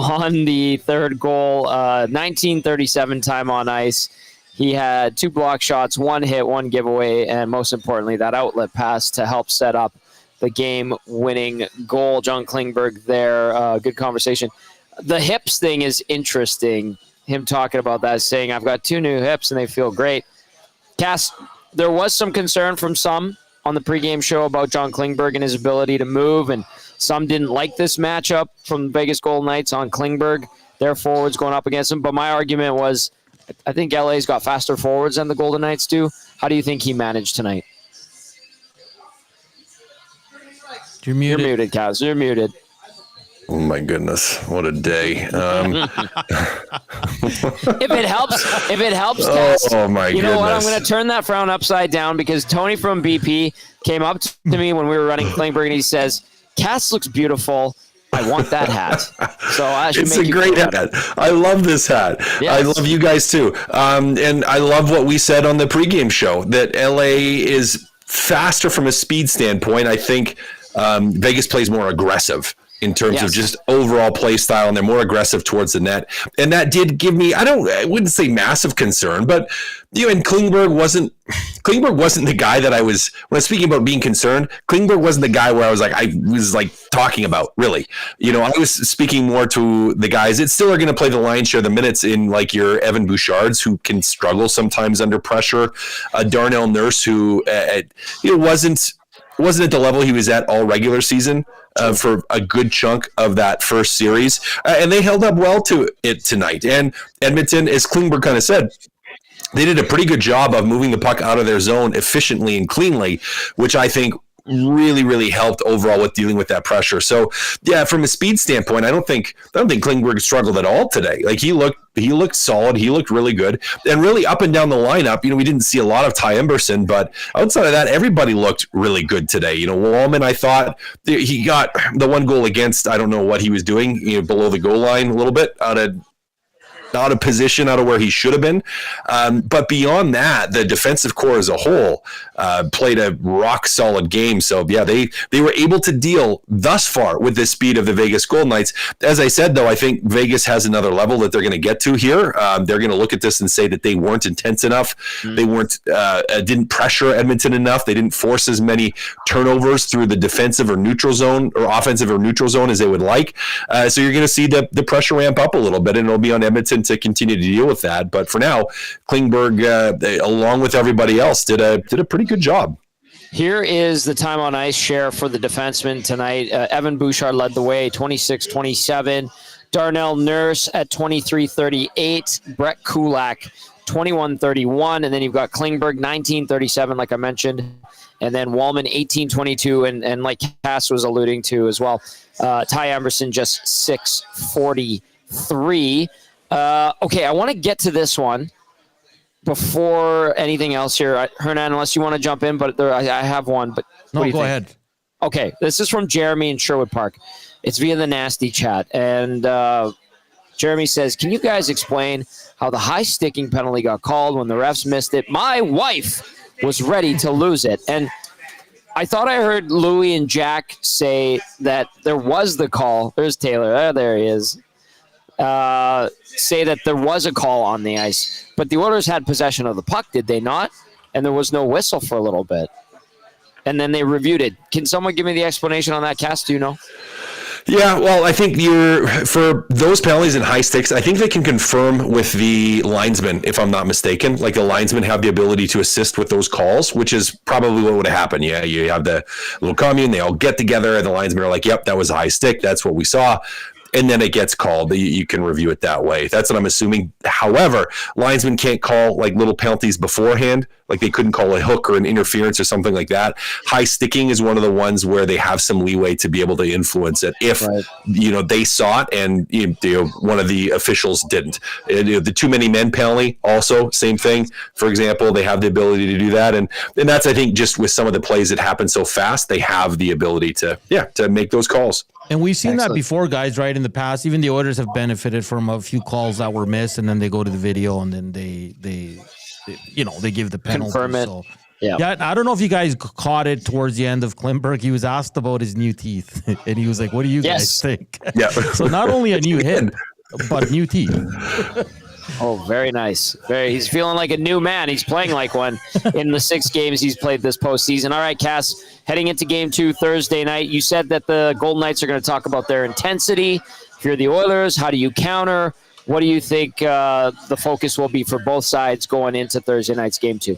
on the third goal. 19:37 time on ice. He had 2 block shots, 1 hit, 1 giveaway, and most importantly, that outlet pass to help set up the game-winning goal. John Klingberg there. Good conversation. The hips thing is interesting. Him talking about that, saying, I've got 2 new hips and they feel great. Cass, there was some concern from some on the pregame show about John Klingberg and his ability to move, and some didn't like this matchup from Vegas Golden Knights on Klingberg, their forwards going up against him. But my argument was, I think LA's got faster forwards than the Golden Knights do. How do you think he managed tonight? You're muted. You're muted, Cass. You're muted. Oh my goodness, what a day! If it helps, Cass, oh my you goodness! know what? I'm going to turn that frown upside down, because Tony from BP came up to me when we were running Klingberg, and he says, "Cass looks beautiful. I want that hat." So I should it's make a you great hat. I love this hat. Yes. I love you guys too. And I love what we said on the pregame show, that LA is faster from a speed standpoint. I think Vegas plays more aggressive in terms of just overall play style, and they're more aggressive towards the net. And that did give me, I wouldn't say massive concern, but and Klingberg wasn't the guy that I was, when I was speaking about being concerned, Klingberg wasn't the guy where I was talking about, really. I was speaking more to the guys that still are going to play the lion's share of the minutes in, like, your Evan Bouchards, who can struggle sometimes under pressure, Darnell Nurse, who wasn't at the level he was at all regular season for a good chunk of that first series. And they held up well to it tonight. And Edmonton, as Klingberg kind of said, they did a pretty good job of moving the puck out of their zone efficiently and cleanly, which I think really, really helped overall with dealing with that pressure. So, yeah, from a speed standpoint, I don't think Klingberg struggled at all today. Like, he looked solid. He looked really good. And really up and down the lineup, we didn't see a lot of Ty Emberson, but outside of that, everybody looked really good today. Wallman, I thought he got the 1 goal against, I don't know what he was doing, below the goal line a little bit, out of position, out of where he should have been. But beyond that, the defensive core as a whole played a rock solid game. So yeah, they were able to deal thus far with the speed of the Vegas Golden Knights. As I said, though, I think Vegas has another level that they're going to get to here. They're going to look at this and say that they weren't intense enough. They didn't pressure Edmonton enough. They didn't force as many turnovers through the defensive or neutral zone, or offensive or neutral zone, as they would like. So you're going to see the pressure ramp up a little bit, and it'll be on Edmonton to continue to deal with that. But for now, Klingberg, along with everybody else, did a pretty good job. Here is the time on ice share for the defensemen tonight. Evan Bouchard led the way, 26-27. Darnell Nurse at 23-38. Brett Kulak, 21-31. And then you've got Klingberg, 19-37, like I mentioned. And then Wallman, 18-22. And like Cass was alluding to as well, Ty Emberson, just 6-43. Okay, I want to get to this one before anything else here. Hernan, unless you want to jump in, but I have one. But no, go ahead. Okay, this is from Jeremy in Sherwood Park. It's via the nasty chat. And Jeremy says, can you guys explain how the high sticking penalty got called when the refs missed it? My wife was ready to lose it. And I thought I heard Louie and Jack say that there was the call. There's Taylor. Oh, there he is. Say that there was a call on the ice. But the Oilers had possession of the puck, did they not? And there was no whistle for a little bit. And then they reviewed it. Can someone give me the explanation on that, Cass? Do you know? Yeah, well, I think for those penalties and high sticks, I think they can confirm with the linesman, if I'm not mistaken. Like, the linesmen have the ability to assist with those calls, which is probably what would have happened. Yeah, you have the little commune, they all get together, and the linesmen are like, yep, that was a high stick, that's what we saw. And then it gets called. You can review it that way. That's what I'm assuming. However, linesmen can't call like little penalties beforehand. Like, they couldn't call a hook or an interference or something like that. High sticking is one of the ones where they have some leeway to be able to influence it if they saw it and one of the officials didn't. The too many men penalty, also same thing. For example, they have the ability to do that, and that's, I think, just with some of the plays that happen so fast, they have the ability to make those calls. And we've seen that before, guys, right? In the past, even the Oilers have benefited from a few calls that were missed, and then they go to the video and then they give the penalty. Confirm it. So, yeah, I don't know if you guys caught it towards the end of Klingberg. He was asked about his new teeth, and he was like, "What do you guys think?" Yeah. So not only a new hit, but new teeth. Oh, very nice. He's feeling like a new man. He's playing like one in the 6 games he's played this postseason. All right, Cass, heading into Game 2 Thursday night, you said that the Golden Knights are going to talk about their intensity. If you're the Oilers, how do you counter? What do you think the focus will be for both sides going into Thursday night's Game 2?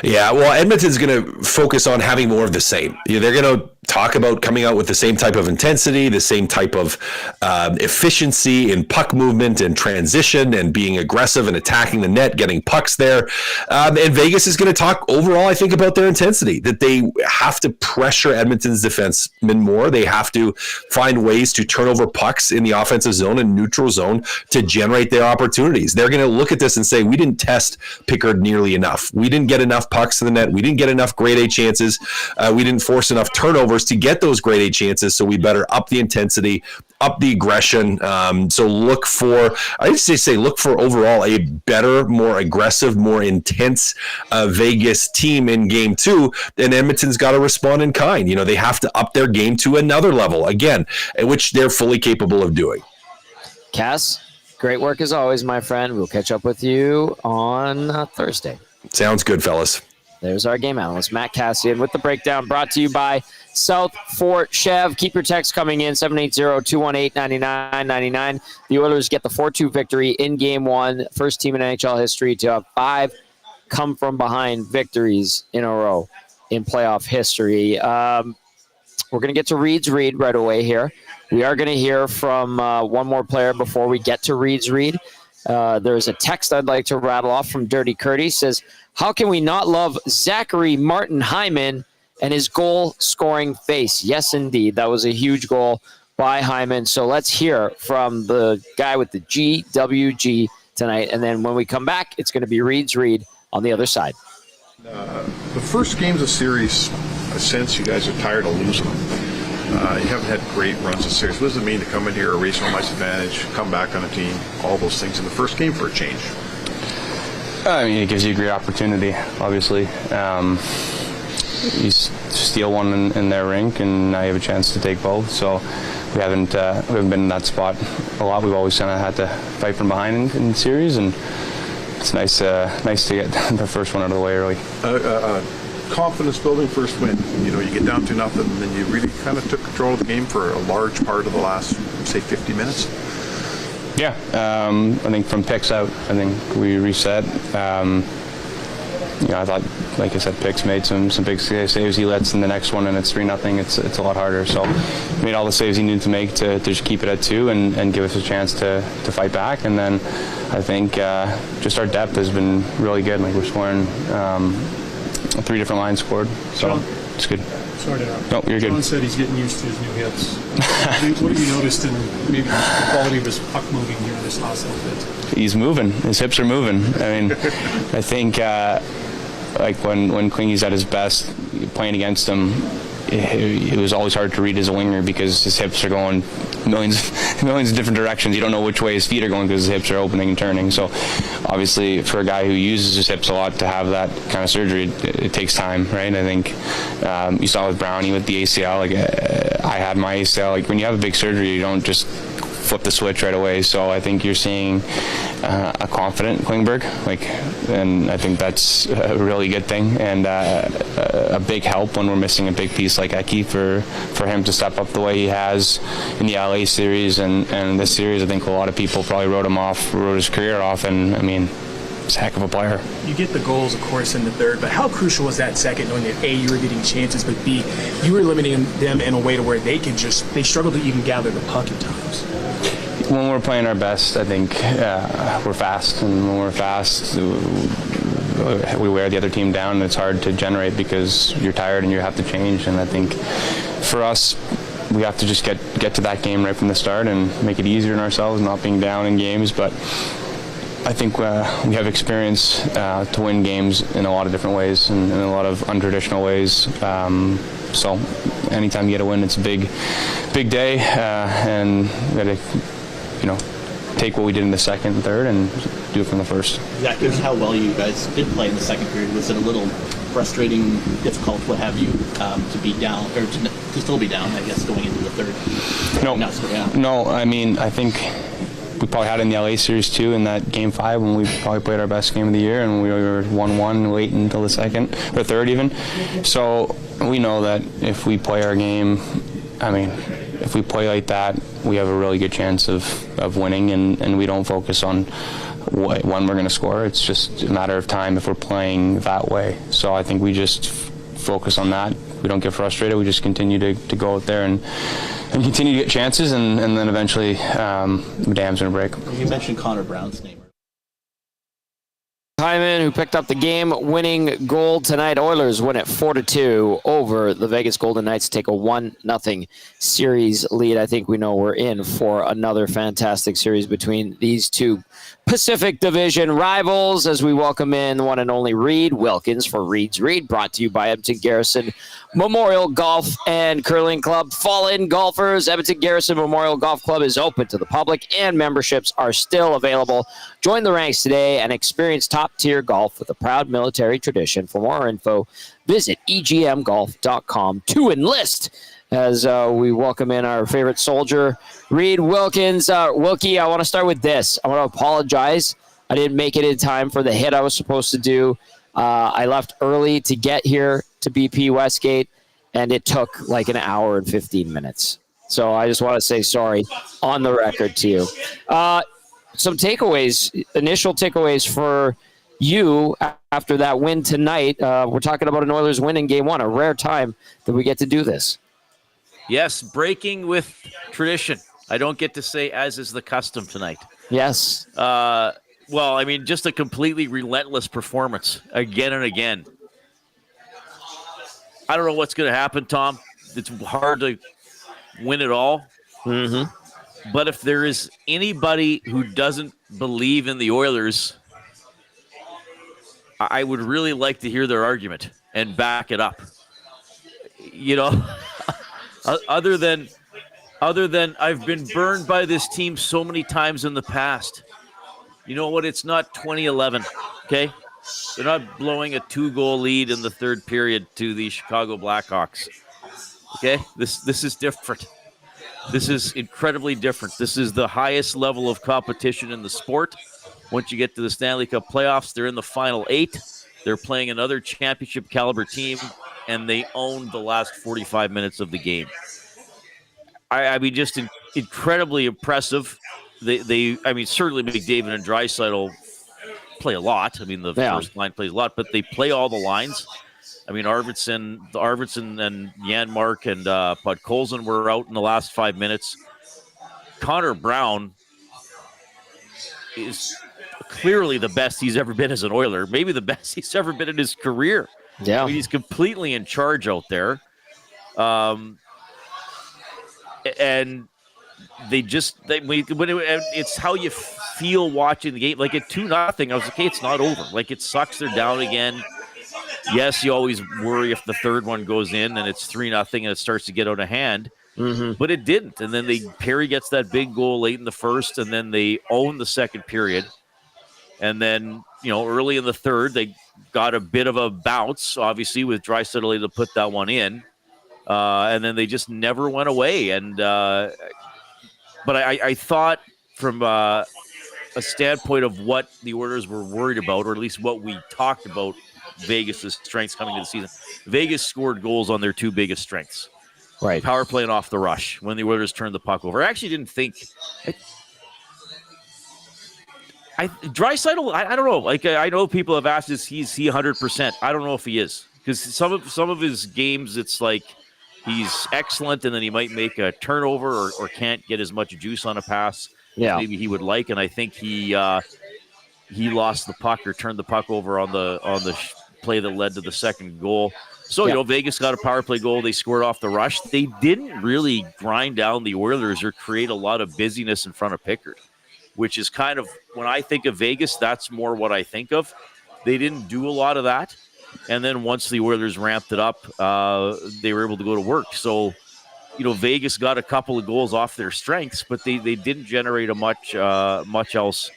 Yeah, well, Edmonton's going to focus on having more of the same. They're going to talk about coming out with the same type of intensity, the same type of efficiency in puck movement and transition and being aggressive and attacking the net, getting pucks there. And Vegas is going to talk overall, I think, about their intensity, that they have to pressure Edmonton's defensemen more. They have to find ways to turn over pucks in the offensive zone and neutral zone to generate their opportunities. They're going to look at this and say, we didn't test Pickard nearly enough. We didn't get enough pucks to the net. We didn't get enough grade A chances. We didn't force enough turnovers to get those grade A chances, so we better up the intensity, up the aggression. So look for overall a better, more aggressive, more intense Vegas team in Game 2, and Edmonton's got to respond in kind. They have to up their game to another level, again, which they're fully capable of doing. Cass, great work as always, my friend. We'll catch up with you on Thursday. Sounds good, fellas. There's our game analyst, Matt Kassian, with the breakdown brought to you by South Fort Chev. Keep your text coming in, 780-218-9999. The Oilers get the 4-2 victory in Game 1. First team in NHL history to have 5 come-from-behind victories in a row in playoff history. We're going to get to Reid's read right away here. We are going to hear from one more player before we get to Reid's read. There's a text I'd like to rattle off from Dirty Curdy. Says, how can we not love Zachary Martin Hyman and his goal-scoring face? Yes, indeed. That was a huge goal by Hyman. So let's hear from the guy with the GWG tonight. And then when we come back, it's going to be Reid's read on the other side. The first game's a series. I sense you guys are tired of losing them. You haven't had great runs of series. What does it mean to come in here, erase home ice advantage, come back on a team, all those things in the first game for a change? I mean, it gives you a great opportunity, obviously. You steal one in their rink, and now you have a chance to take both. So we haven't been in that spot a lot. We've always kind of had to fight from behind in series, and it's nice to get the first one out of the way early. Confidence building first win. You get down to nothing, and then you really kind of took control of the game for a large part of the last, say, 50 minutes. Yeah, I think from picks out, I think we reset. I thought, like I said, Picks made some big saves. He lets in the next one, and it's 3-0. It's a lot harder. So he made all the saves he needed to make to just keep it at 2 and give us a chance to fight back. And then I think just our depth has been really good. Like, we're scoring 3 different lines scored. So John, it's good. Sorry to interrupt. No, you're good. John said he's getting used to his new hips. What have you noticed in maybe the quality of his puck moving here in this last little bit? He's moving. His hips are moving. I mean, I think like when Klingy's at his best, playing against him, it was always hard to read as a winger because his hips are going millions of different directions. You don't know which way his feet are going because his hips are opening and turning. So obviously for a guy who uses his hips a lot to have that kind of surgery, it takes time, right? I think you saw with Brownie with the ACL. Like I had my ACL. Like when you have a big surgery, you don't just flip the switch right away. So I think you're seeing a confident Klingberg, and I think that's a really good thing and a big help when we're missing a big piece like Eki for him to step up the way he has in the LA series and this series. I think a lot of people probably wrote his career off, and I mean, he's a heck of a player. You get the goals, of course, in the third, but how crucial was that second, knowing that A, you were getting chances, but B, you were limiting them in a way to where they struggled to even gather the puck at times? When we're playing our best, I think we're fast, and when we're fast, we wear the other team down, and it's hard to generate because you're tired and you have to change. And I think for us, we have to just get to that game right from the start and make it easier on ourselves, not being down in games. But I think we have experience to win games in a lot of different ways and in a lot of untraditional ways. So anytime you get a win, it's a big day, and we got to, take what we did in the second and third and do it from the first. Zach, here's how well you guys did play in the second period. Was it a little frustrating, difficult, what have you, to be down, or to still be down, I guess, going into the third? No, I mean, I think we probably had it in the LA series too, in that game 5 when we probably played our best game of the year and we were 1-1 waiting until the second or third even. So we know that if we play our game, if we play like that, we have a really good chance of winning, and we don't focus on when we're going to score. It's just a matter of time if we're playing that way. So I think we just focus on that. We don't get frustrated. We just continue to go out there and continue to get chances, and then eventually the dam's going to break. You mentioned Connor Brown's name. Hyman, who picked up the game-winning goal tonight. Oilers win it 4-2 over the Vegas Golden Knights, take a 1-0 series lead. I think we know we're in for another fantastic series between these two Pacific Division rivals as we welcome in the one and only Reid Wilkins for Reid's Read, brought to you by Edmonton Garrison Memorial Golf and Curling Club. Fall in, golfers. Edmonton Garrison Memorial Golf Club is open to the public and memberships are still available. Join the ranks today and experience top-tier golf with a proud military tradition. For more info, visit egmgolf.com to enlist. As we welcome in our favorite soldier, Reid Wilkins. Wilkie, I want to start with this. I want to apologize. I didn't make it in time for the hit I was supposed to do. I left early to get here to BP Westgate, and it took like an hour and 15 minutes. So I just want to say sorry on the record to you. Some takeaways, initial takeaways for you after that win tonight. We're talking about an Oilers win in Game 1, a rare time that we get to do this. Yes, breaking with tradition. I don't get to say as is the custom tonight. Yes. Just a completely relentless performance again and again. I don't know what's going to happen, Tom. It's hard to win it all. Mm-hmm. But if there is anybody who doesn't believe in the Oilers, I would really like to hear their argument and back it up. Other than I've been burned by this team so many times in the past. You know what? It's not 2011, okay? They're not blowing a 2-goal lead in the third period to the Chicago Blackhawks, okay? This is different. This is incredibly different. This is the highest level of competition in the sport. Once you get to the Stanley Cup playoffs, they're in the final 8. They're playing another championship caliber team, and they owned the last 45 minutes of the game. Just incredibly impressive. They certainly McDavid and Draisaitl play a lot. The first line plays a lot, but they play all the lines. Arvidsson and Janmark and Podkolzin were out in the last 5 minutes. Connor Brown is clearly the best he's ever been as an Oiler, maybe the best he's ever been in his career. Yeah, he's completely in charge out there. And it's how you feel watching the game. Like at 2-0, I was like, okay, it's not over. Like it sucks. They're down again. Yes, you always worry if the third one goes in and it's 3-0 and it starts to get out of hand. But it didn't. And then Perry gets that big goal late in the first, and then they own the second period. And then, early in the third, they got a bit of a bounce, obviously, with Draisaitl to put that one in. And then they just never went away. And but I thought from a standpoint of what the Oilers were worried about, or at least what we talked about Vegas' strengths coming into the season, Vegas scored goals on their two biggest strengths. Right. Power play and off the rush when the Oilers turned the puck over. I actually didn't think Draisaitl, I don't know. Like, I know people have asked, is he 100%? I don't know if he is, because some of his games, it's like he's excellent and then he might make a turnover or can't get as much juice on a pass as maybe he would like. And I think he lost the puck or turned the puck over on the play that led to the second goal. So, Vegas got a power play goal. They scored off the rush. They didn't really grind down the Oilers or create a lot of busyness in front of Pickard, which is kind of, when I think of Vegas, that's more what I think of. They didn't do a lot of that. And then once the Oilers ramped it up, they were able to go to work. So, Vegas got a couple of goals off their strengths, but they didn't generate much else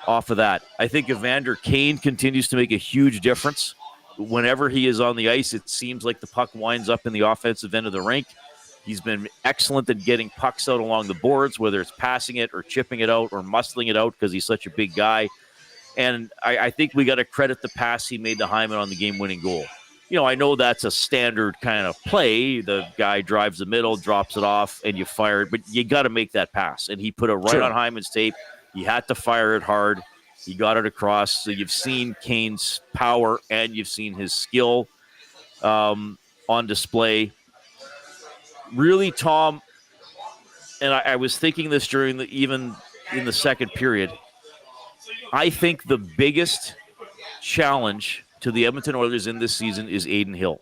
off of that. I think Evander Kane continues to make a huge difference. Whenever he is on the ice, it seems like the puck winds up in the offensive end of the rink. He's been excellent at getting pucks out along the boards, whether it's passing it or chipping it out or muscling it out because he's such a big guy. And I think we got to credit the pass he made to Hyman on the game-winning goal. I know that's a standard kind of play. The guy drives the middle, drops it off, and you fire it. But you got to make that pass. And he put it right on Hyman's tape. He had to fire it hard. He got it across. So you've seen Kane's power and you've seen his skill on display. Really, Tom, and I was thinking this during even in the second period, I think the biggest challenge to the Edmonton Oilers in this season is Adin Hill.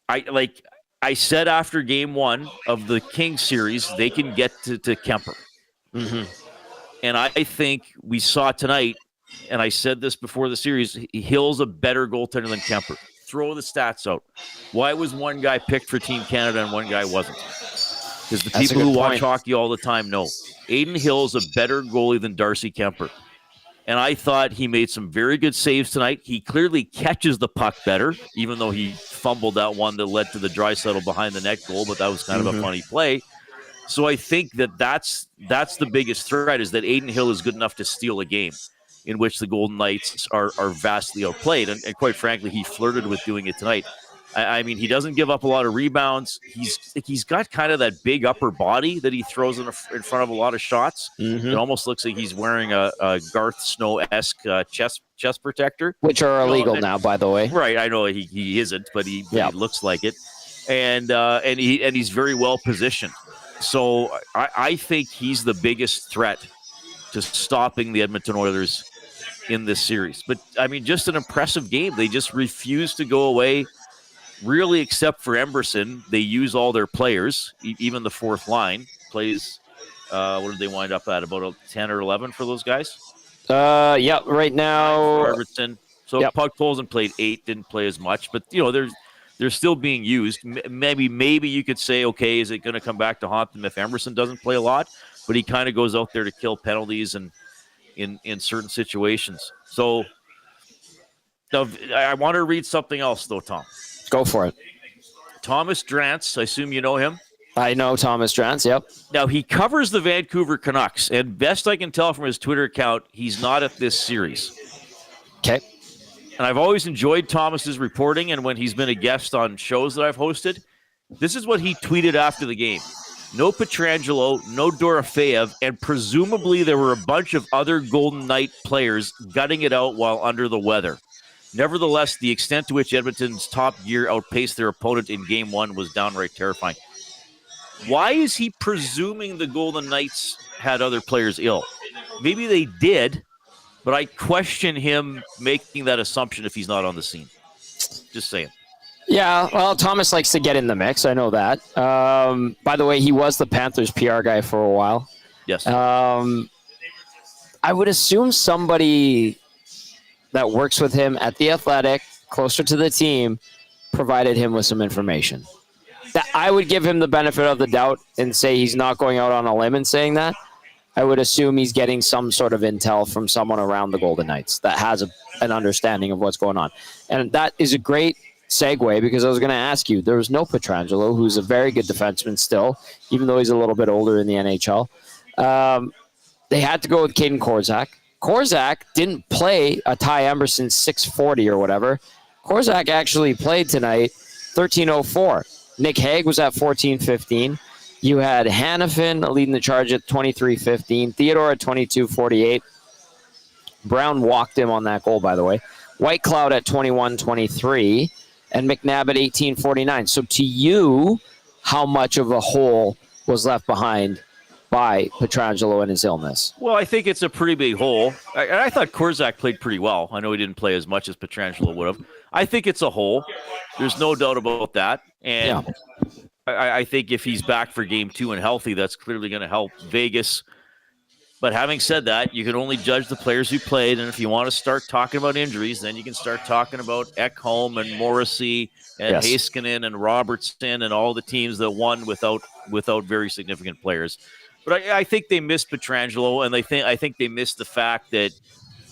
I said after game one of the Kings series, they can get to Kemper. And I think we saw tonight, and I said this before the series, Hill's a better goaltender than Kemper. Throw the stats out. Why was one guy picked for Team Canada and one guy wasn't? Because the people who watch hockey all the time know. Adin Hill's a better goalie than Darcy Kemper. And I thought he made some very good saves tonight. He clearly catches the puck better, even though he fumbled that one that led to the Draisaitl behind the net goal, but that was kind of a funny play. So I think that's the biggest threat, is that Adin Hill is good enough to steal a game in which the Golden Knights are vastly outplayed. And quite frankly, he flirted with doing it tonight. I mean, he doesn't give up a lot of rebounds. He's got kind of that big upper body that he throws in front of a lot of shots. It almost looks like he's wearing a Garth Snow-esque chest protector. Which are illegal now, by the way. Right, I know he isn't, but he looks like it. And he's very well positioned. So I think he's the biggest threat to stopping the Edmonton Oilers in this series. But, I mean, just an impressive game. They just refuse to go away, really, except for Emberson. They use all their players. Even the fourth line plays, what did they wind up at, about 10 or 11 for those guys? Right now. Robertson. So Puck Poulsen played 8, didn't play as much. But, they're still being used. Maybe you could say, okay, is it going to come back to haunt them if Emerson doesn't play a lot? But he kind of goes out there to kill penalties and in certain situations. So now, I want to read something else, though, Tom. Go for it. Thomas Drance, I assume you know him. I know Thomas Drance, yep. Now, he covers the Vancouver Canucks, and best I can tell from his Twitter account, he's not at this series. Okay. And I've always enjoyed Thomas's reporting, and when he's been a guest on shows that I've hosted, this is what he tweeted after the game. No Pietrangelo, no Dorofeev, and presumably there were a bunch of other Golden Knight players gutting it out while under the weather. Nevertheless, the extent to which Edmonton's top gear outpaced their opponent in Game 1 was downright terrifying. Why is he presuming the Golden Knights had other players ill? Maybe they did, but I question him making that assumption if he's not on the scene. Just saying. Yeah, well, Thomas likes to get in the mix. I know that. By the way, he was the Panthers PR guy for a while. Yes. I would assume somebody that works with him at The Athletic, closer to the team, provided him with some information. That I would give him the benefit of the doubt and say he's not going out on a limb and saying that. I would assume he's getting some sort of intel from someone around the Golden Knights that has an understanding of what's going on. And that is a great segue, because I was going to ask you, there was no Pietrangelo, who's a very good defenseman still, even though he's a little bit older in the NHL. They had to go with Caden Korczak. Korczak didn't play a Ty Emberson 640 or whatever. Korczak actually played tonight 13:04. Nick Hague was at 14:15. You had Hannafin leading the charge at 23:15. Theodore at 22:48. Brown walked him on that goal, by the way. Whitecloud at 21:23. And McNabb at 18:49. So to you, how much of a hole was left behind by Pietrangelo and his illness? Well, I think it's a pretty big hole. I thought Korczak played pretty well. I know he didn't play as much as Pietrangelo would have. I think it's a hole. There's no doubt about that. And I think if he's back for game 2 and healthy, that's clearly going to help Vegas. But having said that, you can only judge the players who played. And if you want to start talking about injuries, then you can start talking about Ekholm and Morrissey and Heiskanen and Robertson and all the teams that won without very significant players. But I think they missed Pietrangelo, and I think they missed the fact that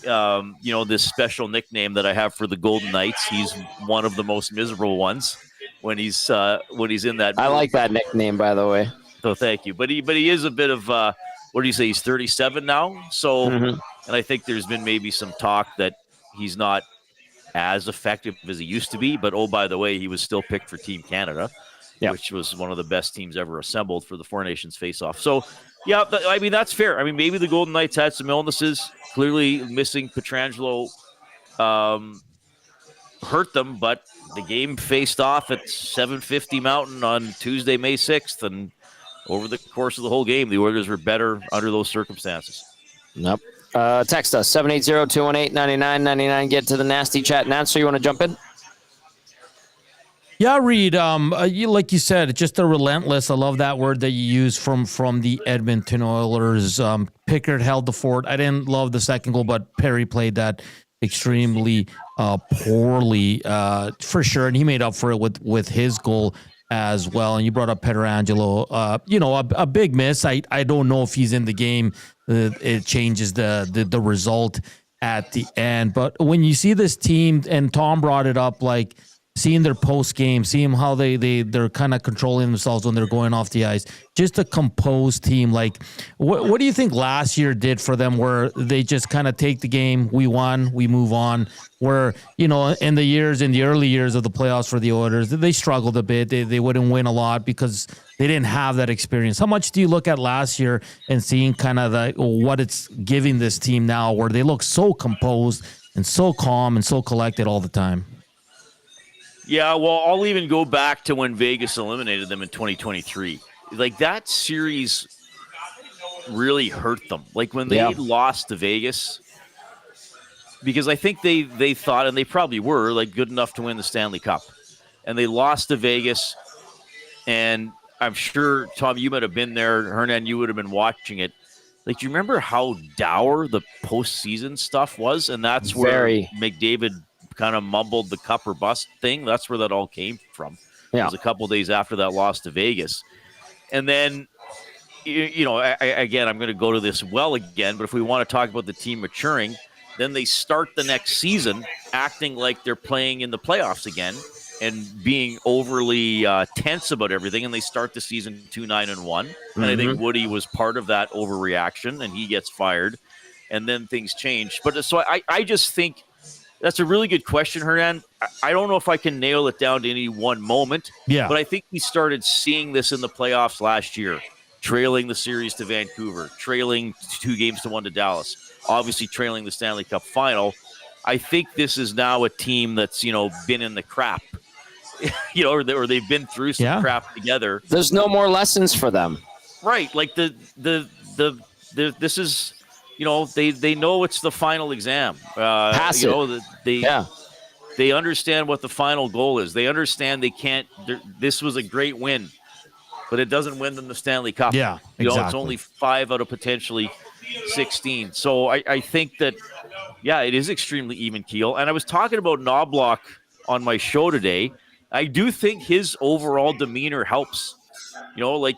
this special nickname that I have for the Golden Knights. He's one of the most miserable ones when he's in that. I like that nickname, by the way. So thank you. But he is a bit of what do you say? He's 37 now. So, and I think there's been maybe some talk that he's not as effective as he used to be. But oh, by the way, he was still picked for Team Canada, which was one of the best teams ever assembled for the Four Nations face-off. So, yeah, I mean, that's fair. I mean, maybe the Golden Knights had some illnesses. Clearly, missing Pietrangelo hurt them, but the game faced off at 7:50 Mountain on Tuesday, May 6th, and over the course of the whole game, the Oilers were better under those circumstances. Nope. Text us, 780-218-9999. Get to the nasty chat and answer. You want to jump in? Yeah, Reid, like you said, just a relentless. I love that word that you use from the Edmonton Oilers. Pickard held the fort. I didn't love the second goal, but Perry played that extremely poorly for sure, and he made up for it with his goal as well. And you brought up Pietrangelo, a big miss. I don't know if he's in the game. It changes the result at the end. But when you see this team, and Tom brought it up, like seeing their post game, seeing how they're kind of controlling themselves when they're going off the ice, just a composed team. Like, what do you think last year did for them, where they just kind of take the game, we won, we move on? Where, in the early years of the playoffs for the Oilers, they struggled a bit. They wouldn't win a lot because they didn't have that experience. How much do you look at last year and seeing kind of what it's giving this team now, where they look so composed and so calm and so collected all the time? Yeah, well, I'll even go back to when Vegas eliminated them in 2023. Like, that series really hurt them. Like, when they lost to Vegas, because I think they thought, and they probably were, like, good enough to win the Stanley Cup. And they lost to Vegas, and I'm sure, Tom, you might have been there. Hernan, you would have been watching it. Like, you remember how dour the postseason stuff was? And that's where McDavid kind of mumbled the cup or bust thing. That's where that all came from. It was a couple days after that loss to Vegas. And then, again, I'm going to go to this again, but if we want to talk about the team maturing, then they start the next season acting like they're playing in the playoffs again and being overly tense about everything, and they start the season 2-9-1. And I think Woody was part of that overreaction, and he gets fired, and then things change. But so I just think that's a really good question, Hernan. I don't know if I can nail it down to any one moment, but I think we started seeing this in the playoffs last year, trailing the series to Vancouver, trailing 2-1 to Dallas, obviously trailing the Stanley Cup final. I think this is now a team that's, been in the crap, or they've been through some crap together. There's no more lessons for them. Right. Like this is, they know it's the final exam. They understand what the final goal is. They understand they can't. This was a great win, but it doesn't win them the Stanley Cup. Yeah, exactly. It's only 5 out of potentially 16. So I think that, it is extremely even keel. And I was talking about Knobloch on my show today, I do think his overall demeanor helps. Like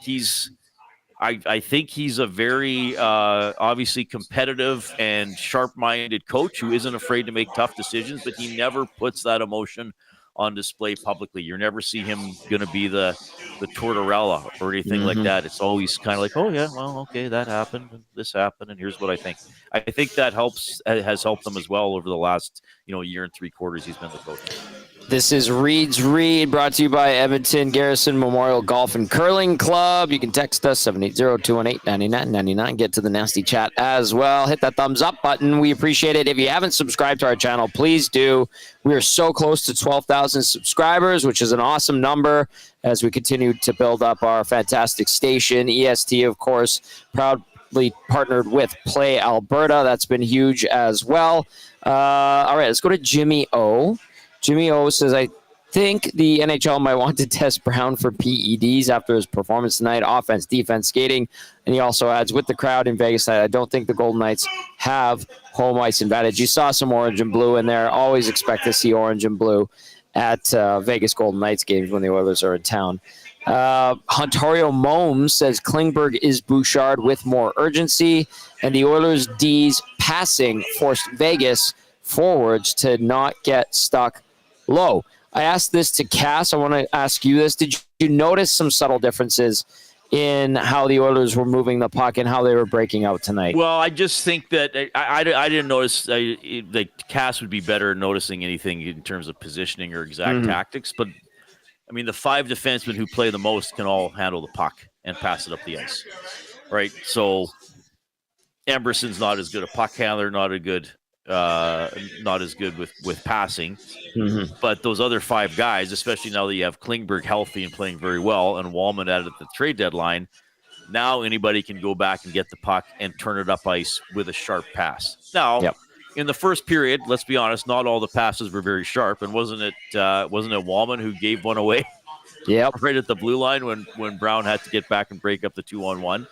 I think he's a very obviously competitive and sharp-minded coach who isn't afraid to make tough decisions, but he never puts that emotion on display publicly. You never see him going to be the Tortorella or anything like that. It's always kind of like, oh yeah, well, okay, that happened, and this happened, and here's what I think. I think that has helped them as well over the last year and 3 quarters he's been the coach. This is Reid's Read, brought to you by Edmonton Garrison Memorial Golf and Curling Club. You can text us 780-218-9999. Get to the nasty chat as well. Hit that thumbs up button. We appreciate it. If you haven't subscribed to our channel, please do. We are so close to 12,000 subscribers, which is an awesome number as we continue to build up our fantastic station. EST, of course, proudly partnered with Play Alberta. That's been huge as well. All right, let's go to Jimmy O. Jimmy O says, I think the NHL might want to test Brown for PEDs after his performance tonight, offense, defense, skating. And he also adds, with the crowd in Vegas tonight, I don't think the Golden Knights have home ice advantage. You saw some orange and blue in there. Always expect to see orange and blue at Vegas Golden Knights games when the Oilers are in town. Ontario Momes says Klingberg is Bouchard with more urgency. And the Oilers' D's passing forced Vegas forwards to not get stuck low. I asked this to Cass. I want to ask you this. Did you notice some subtle differences in how the Oilers were moving the puck and how they were breaking out tonight? Well, I just think that I didn't notice like Cass would be better at noticing anything in terms of positioning or exact tactics. But, I mean, the 5 defensemen who play the most can all handle the puck and pass it up the ice, right? So Emberson's not as good a puck handler, not as good with passing, but those other 5 guys, especially now that you have Klingberg healthy and playing very well, and Wallman added at the trade deadline, now anybody can go back and get the puck and turn it up ice with a sharp pass. Now, in the first period, let's be honest, not all the passes were very sharp, and wasn't it Wallman who gave one away? Right at the blue line when Brown had to get back and break up the 2-on-1.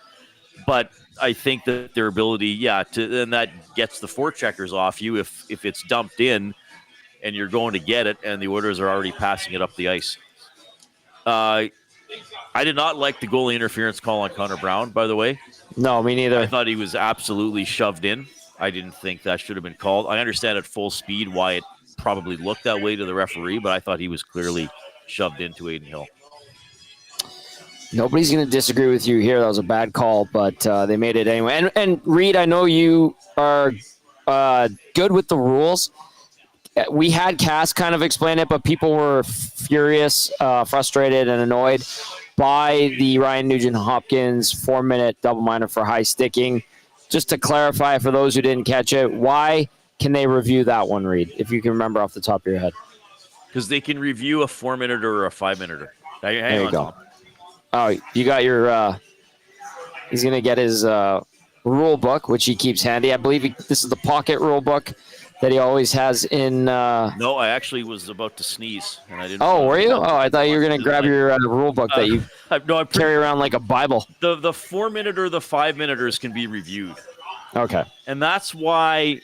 But I think that their ability, and that gets the forecheckers off you if it's dumped in and you're going to get it and the Oilers are already passing it up the ice. I did not like the goalie interference call on Connor Brown, by the way. No, me neither. I thought he was absolutely shoved in. I didn't think that should have been called. I understand at full speed why it probably looked that way to the referee, but I thought he was clearly shoved into Aiden Hill. Nobody's going to disagree with you here. That was a bad call, but they made it anyway. And Reid, I know you are good with the rules. We had Cass kind of explain it, but people were furious, frustrated, and annoyed by the Ryan Nugent-Hopkins 4-minute double minor for high sticking. Just to clarify for those who didn't catch it, why can they review that one, Reid, if you can remember off the top of your head? Because they can review a 4-minute or a 5-minute. There you go. Oh, you got your he's going to get his rule book, which he keeps handy. I believe this is the pocket rule book that he always has in. No, I actually was about to sneeze. And I didn't. Oh, were you? Oh, I thought you were going to grab your rule book that you carry around like a Bible. The 4-minute or the 5-minuters can be reviewed. Okay. And that's why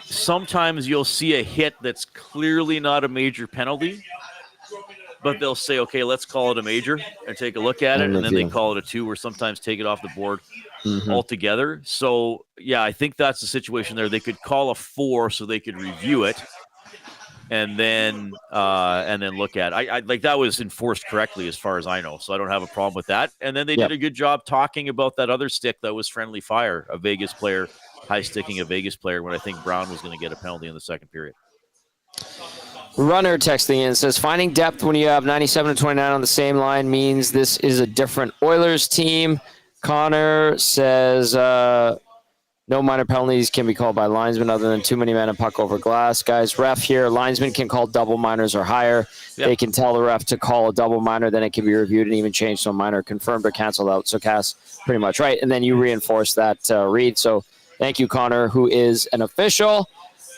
sometimes you'll see a hit that's clearly not a major penalty. But they'll say, okay, let's call it a major and take a look at it. And then they call it a 2 or sometimes take it off the board altogether. So, I think that's the situation there. They could call a 4 so they could review it and then look at it. I like that was enforced correctly as far as I know. So I don't have a problem with that. And then they did a good job talking about that other stick that was friendly fire, a Vegas player, high sticking a Vegas player when I think Brown was going to get a penalty in the second period. Runner texting in says, finding depth when you have 97 and 29 on the same line means this is a different Oilers team. Connor says, no minor penalties can be called by linesmen other than too many men and puck over glass. Guys, ref here, linesmen can call double minors or higher. Yep. They can tell the ref to call a double minor, then it can be reviewed and even changed to a minor, confirmed or canceled out. So Cass, pretty much right. And then you reinforce that, Reid. So thank you, Connor, who is an official.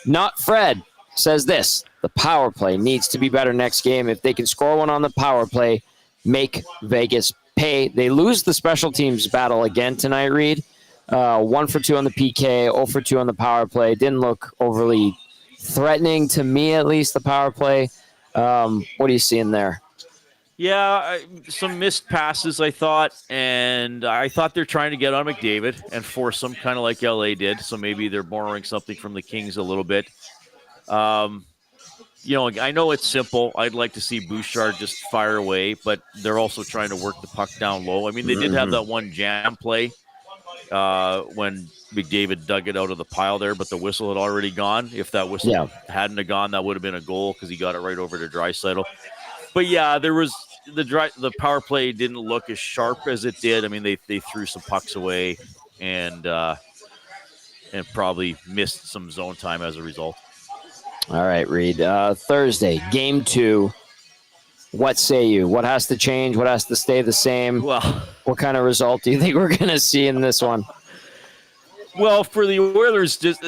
Not Fred says this. The power play needs to be better next game. If they can score one on the power play, make Vegas pay. They lose the special teams battle again tonight, Reid. 1 for 2 on the PK, 0 for 2 on the power play. Didn't look overly threatening to me, at least, the power play. What are you seeing there? Yeah, some missed passes, I thought, and I thought they're trying to get on McDavid and force him, kind of like LA did. So maybe they're borrowing something from the Kings a little bit. I know it's simple. I'd like to see Bouchard just fire away, but they're also trying to work the puck down low. I mean, they did have that one jam play when McDavid dug it out of the pile there, but the whistle had already gone. If that whistle hadn't have gone, that would have been a goal because he got it right over to Draisaitl. But yeah, there was the power play didn't look as sharp as it did. I mean, they threw some pucks away and probably missed some zone time as a result. All right, Reid. Thursday, game 2. What say you? What has to change? What has to stay the same? Well, what kind of result do you think we're going to see in this one? Well, for the Oilers, just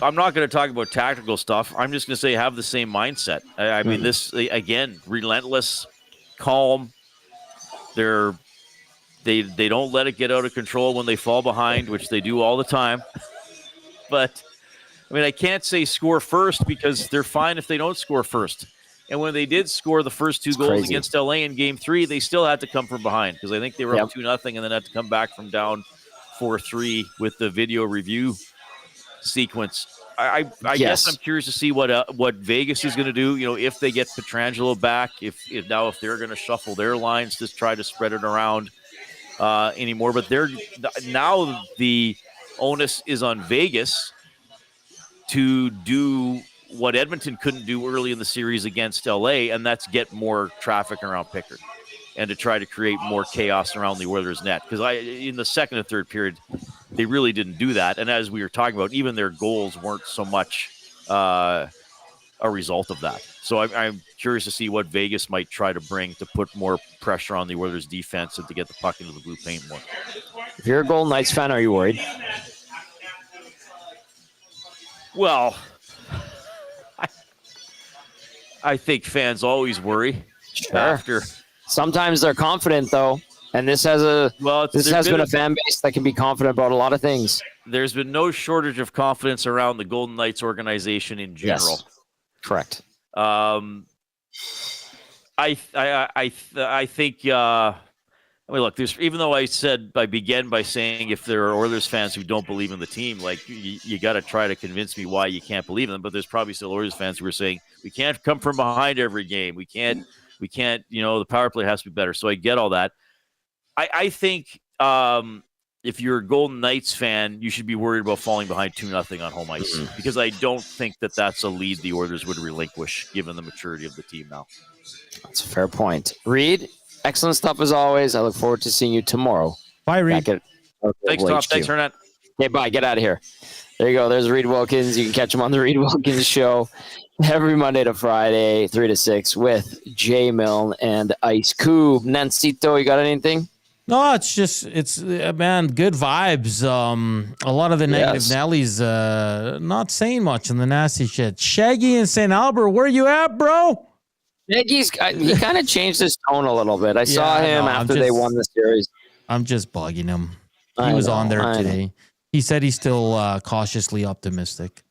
I'm not going to talk about tactical stuff. I'm just going to say have the same mindset. I mean, this again, relentless, calm. They don't let it get out of control when they fall behind, which they do all the time. But I mean, I can't say score first because they're fine if they don't score first. And when they did score the first 2 goals against LA in Game 3, they still had to come from behind because I think they were up 2-0 and then had to come back from down 4-3 with the video review sequence. I guess I'm curious to see what Vegas is going to do. If they get Pietrangelo back, if they're going to shuffle their lines to try to spread it around anymore. But now the onus is on Vegas to do what Edmonton couldn't do early in the series against LA, and that's get more traffic around Pickard and to try to create more chaos around the Oilers' net. Because in the second and third period, they really didn't do that. And as we were talking about, even their goals weren't so much a result of that. So I'm curious to see what Vegas might try to bring to put more pressure on the Oilers' defense and to get the puck into the blue paint more. If you're a Golden Knights fan, are you worried? Well, I think fans always worry. Sure. Sometimes they're confident, though, and this has been a fan base that can be confident about a lot of things. There's been no shortage of confidence around the Golden Knights organization in general. Yes. Correct. I think. Look. Even though I began by saying if there are Oilers fans who don't believe in the team, like you got to try to convince me why you can't believe in them. But there's probably still Oilers fans who are saying we can't come from behind every game. We can't. The power play has to be better. So I get all that. I think if you're a Golden Knights fan, you should be worried about falling behind 2-0 on home ice because I don't think that's a lead the Oilers would relinquish given the maturity of the team now. That's a fair point. Reid, excellent stuff as always. I look forward to seeing you tomorrow. Bye, Reid. Thanks, Tom. Thanks, Hernan. Okay, bye. Get out of here. There you go. There's Reid Wilkins. You can catch him on the Reid Wilkins Show every Monday to Friday, 3 to 6 with Jay Milne and Ice Cube. Nancito, you got anything? No, it's man, good vibes. A lot of the negative Nellies not saying much in the nasty shit. Shaggy in St. Albert, where you at, bro? Shaggy's he kind of changed his tone a little bit. I saw him after they won the series. I'm just bugging him. He was on there today. He said he's still cautiously optimistic.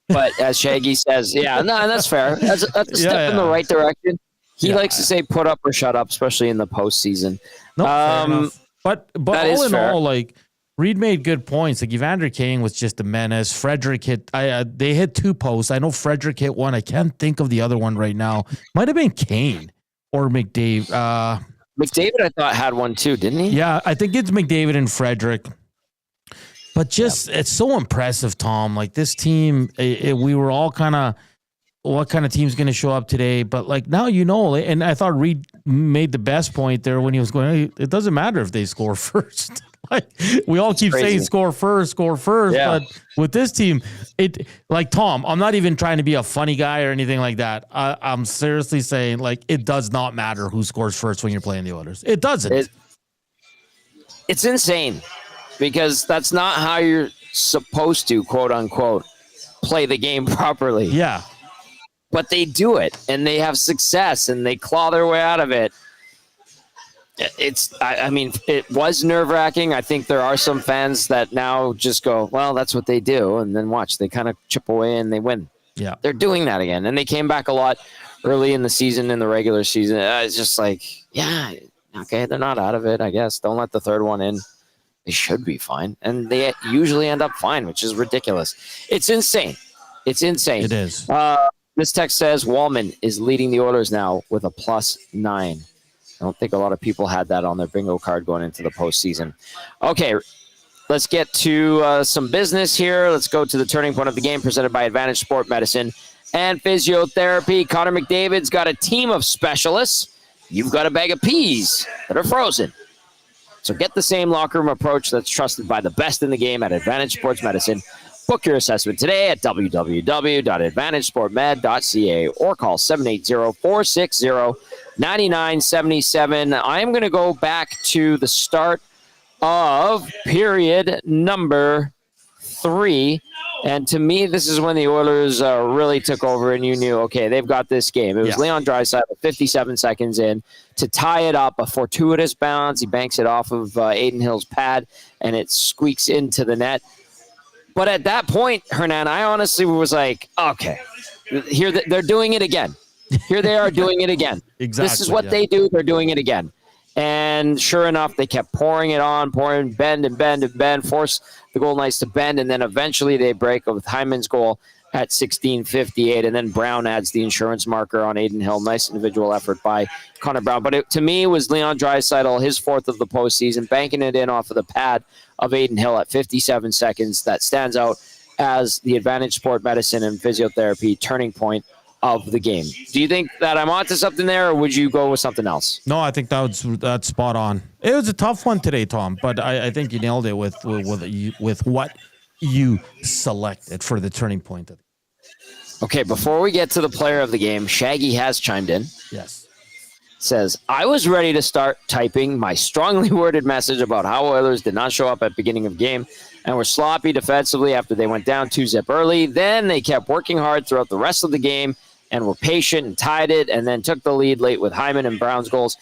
But as Shaggy says, that's fair. That's a step in the right direction. He likes to say put up or shut up, especially in the postseason. No, fair enough. But all in all, like Reid made good points. Like Evander Kane was just a menace. Frederick hit. They hit 2 posts. I know Frederick hit one. I can't think of the other one right now. Might have been Kane or McDavid. McDavid, I thought, had one too, didn't he? Yeah, I think it's McDavid and Frederick. But it's so impressive, Tom. Like this team, we were all kind of, what kind of team's going to show up today? But like now, and I thought Reid made the best point there when he was going, hey, it doesn't matter if they score first. Like we all keep saying score first. But with this team, Tom, I'm not even trying to be a funny guy or anything like that. I'm seriously saying like it does not matter who scores first when you're playing the Oilers. It doesn't. It's insane because that's not how you're supposed to, quote unquote, play the game properly. Yeah. But they do it, and they have success, and they claw their way out of it. It was nerve-wracking. I think there are some fans that now just go, well, that's what they do, and then watch. They kind of chip away, and they win. Yeah. They're doing that again, and they came back a lot early in the season, in the regular season. It's just like, yeah, okay, they're not out of it, I guess. Don't let the third one in. They should be fine. And they usually end up fine, which is ridiculous. It's insane. It's insane. It is. This text says Wallman is leading the Oilers now with a +9. I don't think a lot of people had that on their bingo card going into the postseason. Okay, let's get to some business here. Let's go to the turning point of the game presented by Advantage Sport Medicine and Physiotherapy. Connor McDavid's got a team of specialists. You've got a bag of peas that are frozen. So get the same locker room approach that's trusted by the best in the game at Advantage Sports Medicine. Book your assessment today at www.advantagesportmed.ca or call 780-460-9977. I am going to go back to the start of period number 3. And to me, this is when the Oilers really took over and you knew, okay, they've got this game. It was Leon Draisaitl 57 seconds in to tie it up, a fortuitous bounce. He banks it off of Aiden Hill's pad, and it squeaks into the net. But at that point, Hernan, I honestly was like, okay, here they're doing it again. Here they are doing it again. Exactly. This is what they do. They're doing it again. And sure enough, they kept pouring it on, bend and bend and bend, force the Golden Knights to bend, and then eventually they break with Hyman's goal at 16:58, and then Brown adds the insurance marker on Aiden Hill. Nice individual effort by Connor Brown. But to me, it was Leon Draisaitl, his 4th of the postseason, banking it in off of the pad of Aiden Hill at 57 seconds. That stands out as the Advantage Sport Medicine and Physiotherapy turning point of the game. Do you think that I'm onto something there, or would you go with something else? No, I think that's spot on. It was a tough one today, Tom, but I think you nailed it with what you selected for the turning point. Okay, before we get to the player of the game, Shaggy has chimed in. Yes. Says, I was ready to start typing my strongly worded message about how Oilers did not show up at beginning of game and were sloppy defensively after they went down 2-0 early. Then they kept working hard throughout the rest of the game and were patient and tied it and then took the lead late with Hyman and Brown's goals.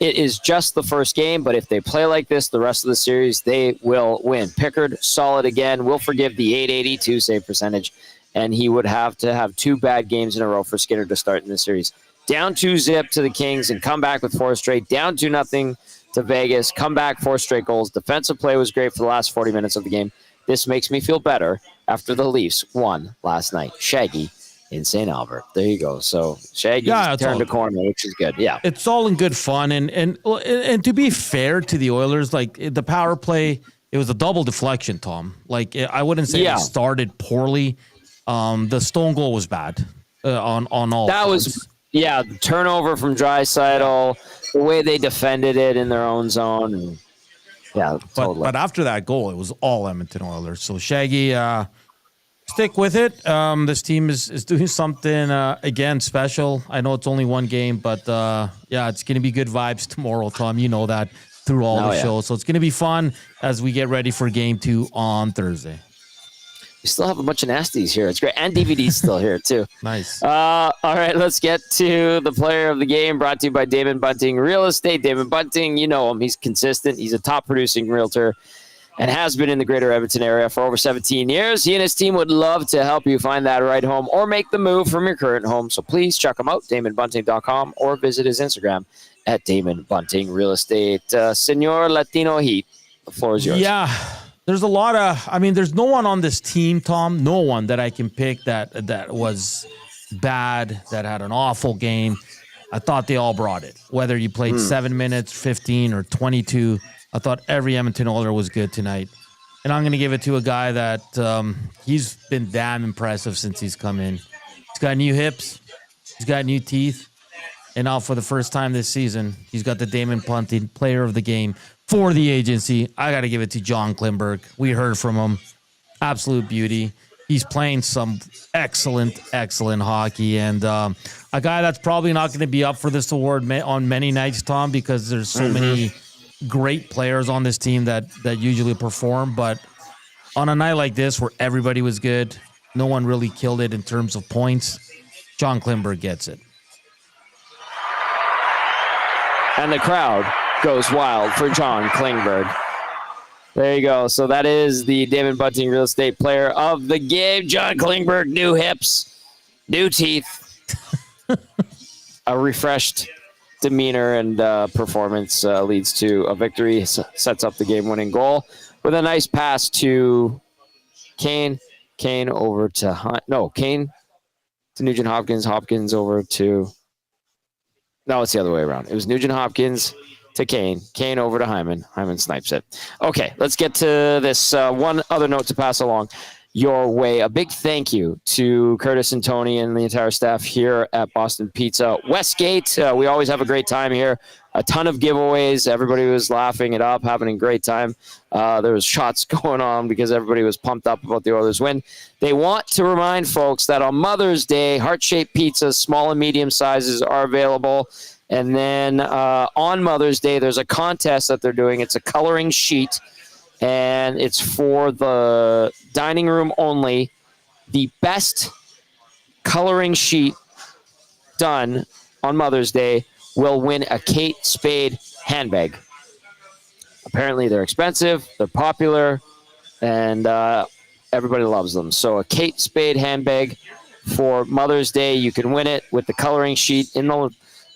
It is just the first game, but if they play like this the rest of the series, they will win. Pickard, solid again. We'll forgive the .882 save percentage, and he would have to have 2 bad games in a row for Skinner to start in this series. Down 2-0 to the Kings and come back with 4 straight. Down 2-0 to Vegas. Come back 4 straight goals. Defensive play was great for the last 40 minutes of the game. This makes me feel better after the Leafs won last night. Shaggy in St. Albert. There you go. So Shaggy turned a corner, which is good. Yeah. It's all in good fun. And to be fair to the Oilers, like the power play, it was a double deflection, Tom. Like I wouldn't say it started poorly. The Stone goal was bad on all. That was the turnover from Draisaitl, the way they defended it in their own zone. And totally. But after that goal, it was all Edmonton Oilers. So Shaggy, stick with it. This team is doing something, again, special. I know it's only one game, but it's going to be good vibes tomorrow, Tom. You know that through all the shows. So it's going to be fun as we get ready for Game 2 on Thursday. We still have a bunch of nasties here. It's great. And DVD's still here, too. Nice. All right, let's get to the player of the game, brought to you by Damon Bunting Real Estate. Damon Bunting, you know him. He's consistent. He's a top-producing realtor and has been in the greater Edmonton area for over 17 years. He and his team would love to help you find that right home or make the move from your current home. So please check him out, DamonBunting.com, or visit his Instagram at Damon Bunting Real Estate. Senor Latino Heat, the floor is yours. Yeah. There's a lot of, there's no one on this team, Tom, no one that I can pick that was bad, that had an awful game. I thought they all brought it. Whether you played 7 minutes, 15, or 22, I thought every Edmonton Oiler was good tonight. And I'm going to give it to a guy that he's been damn impressive since he's come in. He's got new hips. He's got new teeth. And now for the first time this season, he's got the Damon Bunting player of the game for the agency. I got to give it to John Klingberg. We heard from him. Absolute beauty. He's playing some excellent hockey. And a guy that's probably not going to be up for this award on many nights, Tom, because there's so many great players on this team that usually perform. But on a night like this where everybody was good, no one really killed it in terms of points, John Klingberg gets it. And the crowd goes wild for John Klingberg. There you go. So that is the Damon Bunting Real Estate player of the game. John Klingberg, new hips, new teeth. a refreshed demeanor and performance leads to a victory, sets up the game-winning goal with a nice pass to Kane. Kane over to Kane to Nugent Hopkins. Hopkins over to... No, it's the other way around. It was Nugent Hopkins to Kane. Kane over to Hyman. Hyman snipes it. Okay, let's get to this one other note to pass along your way. A big thank you to Curtis and Tony and the entire staff here at Boston Pizza Westgate. We always have a great time here. A ton of giveaways. Everybody was laughing it up, having a great time. There was shots going on because everybody was pumped up about the Oilers win. They want to remind folks that on Mother's Day, heart-shaped pizzas, small and medium sizes are available. And then on Mother's Day, there's a contest that they're doing. It's a coloring sheet, and it's for the dining room only. The best coloring sheet done on Mother's Day will win a Kate Spade handbag. Apparently, they're expensive, they're popular, and everybody loves them. So a Kate Spade handbag for Mother's Day. You can win it with the coloring sheet in the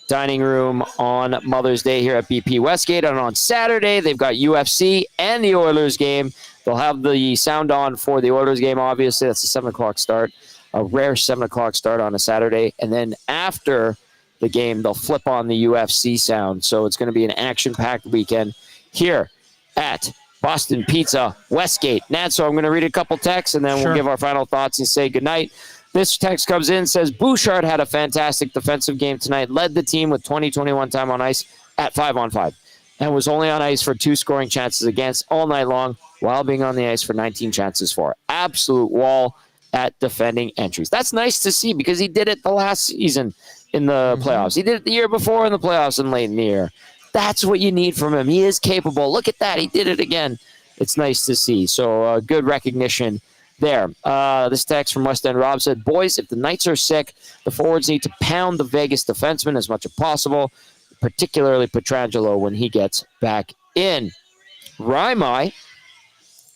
dining room on Mother's Day here at BP Westgate. And on Saturday, they've got UFC and the Oilers game. They'll have the sound on for the Oilers game, obviously. That's a 7 o'clock start, a rare 7 o'clock start on a Saturday. And then after the game, they'll flip on the UFC sound. So it's going to be an action-packed weekend here at Boston Pizza Westgate. Nat, so I'm going to read a couple texts, and then we'll give our final thoughts and say goodnight. This text comes in, says, Bouchard had a fantastic defensive game tonight, led the team with 20-21 time on ice at 5-on-5, and was only on ice for 2 scoring chances against all night long while being on the ice for 19 chances for. Absolute wall at defending entries. That's nice to see because he did it the last season in the playoffs. He did it the year before in the playoffs and late in the year. That's what you need from him. He is capable. Look at that. He did it again. It's nice to see. So good recognition there. This text from West End Rob said, boys, if the Knights are sick, the forwards need to pound the Vegas defensemen as much as possible, particularly Pietrangelo when he gets back in. Raimai,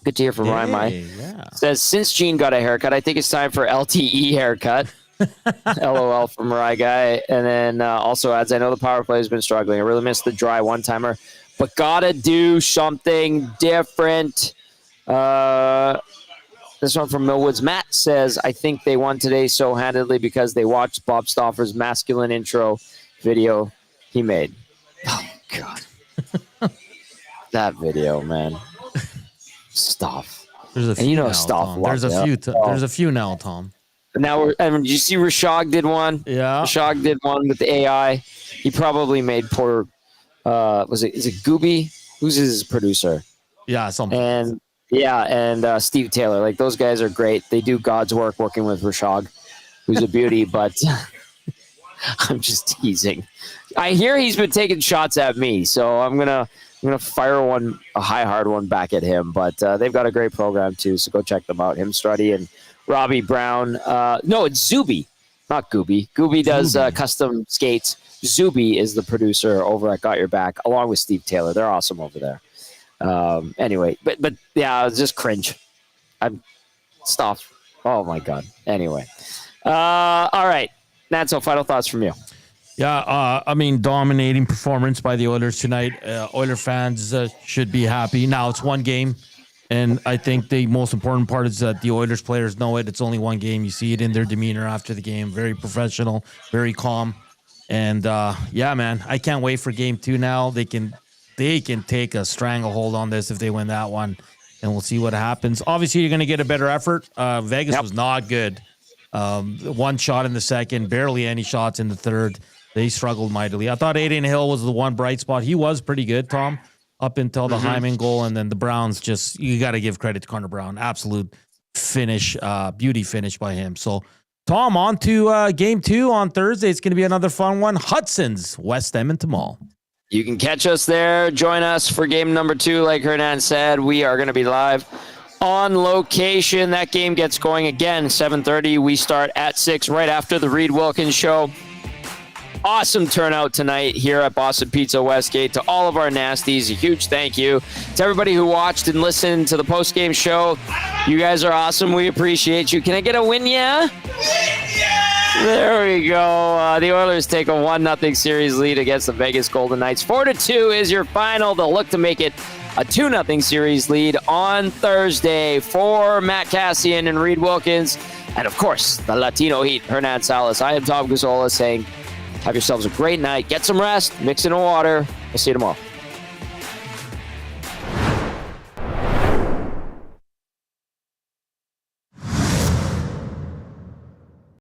good to hear from Raimai, says, since Gene got a haircut, I think it's time for LTE haircut. LOL from Rye Guy. And then also adds, I know the power play has been struggling. I really missed the dry one-timer, but gotta do something different. This one from Millwoods. Matt says, I think they won today so handedly because they watched Bob Stauffer's masculine intro video he made. Oh, God. That video, man. Staff. There's a few and you know now, Staff. Tom. There's a few now, Tom. Now, did you see Rashog did one? Yeah. Rashog did one with the AI. He probably made poor, is it Gooby? Who's his producer? Yeah, something. And Steve Taylor. Like, those guys are great. They do God's work working with Rashog, who's a beauty, but I'm just teasing. I hear he's been taking shots at me, so I'm gonna fire a hard one back at him. But they've got a great program too, so go check them out. Him, Struddy, and Robbie Brown. No, it's Zuby, not Gooby. Gooby does custom skates. Zuby is the producer over at Got Your Back, along with Steve Taylor. They're awesome over there. Anyway, but yeah, it's just cringe. Stop. Oh my God. Anyway. All right. Nat, so final thoughts from you. Yeah, I mean, dominating performance by the Oilers tonight. Oiler fans should be happy. Now it's one game, and I think the most important part is that the Oilers players know it. It's only one game. You see it in their demeanor after the game. Very professional, very calm. And, yeah, man, I can't wait for game 2 now. They can take a stranglehold on this if they win that one, and we'll see what happens. Obviously, you're going to get a better effort. Vegas was not good. One shot in the second, barely any shots in the third. They struggled mightily. I thought Aiden Hill was the one bright spot. He was pretty good, Tom, up until the Hyman goal, and then the Browns just, you got to give credit to Connor Brown. Absolute finish, beauty finish by him. So, Tom, on to game 2 on Thursday. It's going to be another fun one. Hudson's, West Edmonton Mall. You can catch us there. Join us for game number 2. Like Hernan said, we are going to be live on location. That game gets going again, 7:30. We start at 6 right after the Reid Wilkins show. Awesome turnout tonight here at Boston Pizza Westgate. To all of our nasties, a huge thank you. To everybody who watched and listened to the postgame show, you guys are awesome. We appreciate you. Can I get a win, yeah? Win, yeah! There we go. The Oilers take a 1-0 series lead against the Vegas Golden Knights. 4-2 is your final. They'll look to make it a 2-0 series lead on Thursday. For Matt Kassian and Reid Wilkins, and of course, the Latino Heat, Hernan Salas, I am Tom Gazzola saying, have yourselves a great night. Get some rest, mix in the water. We'll see you tomorrow.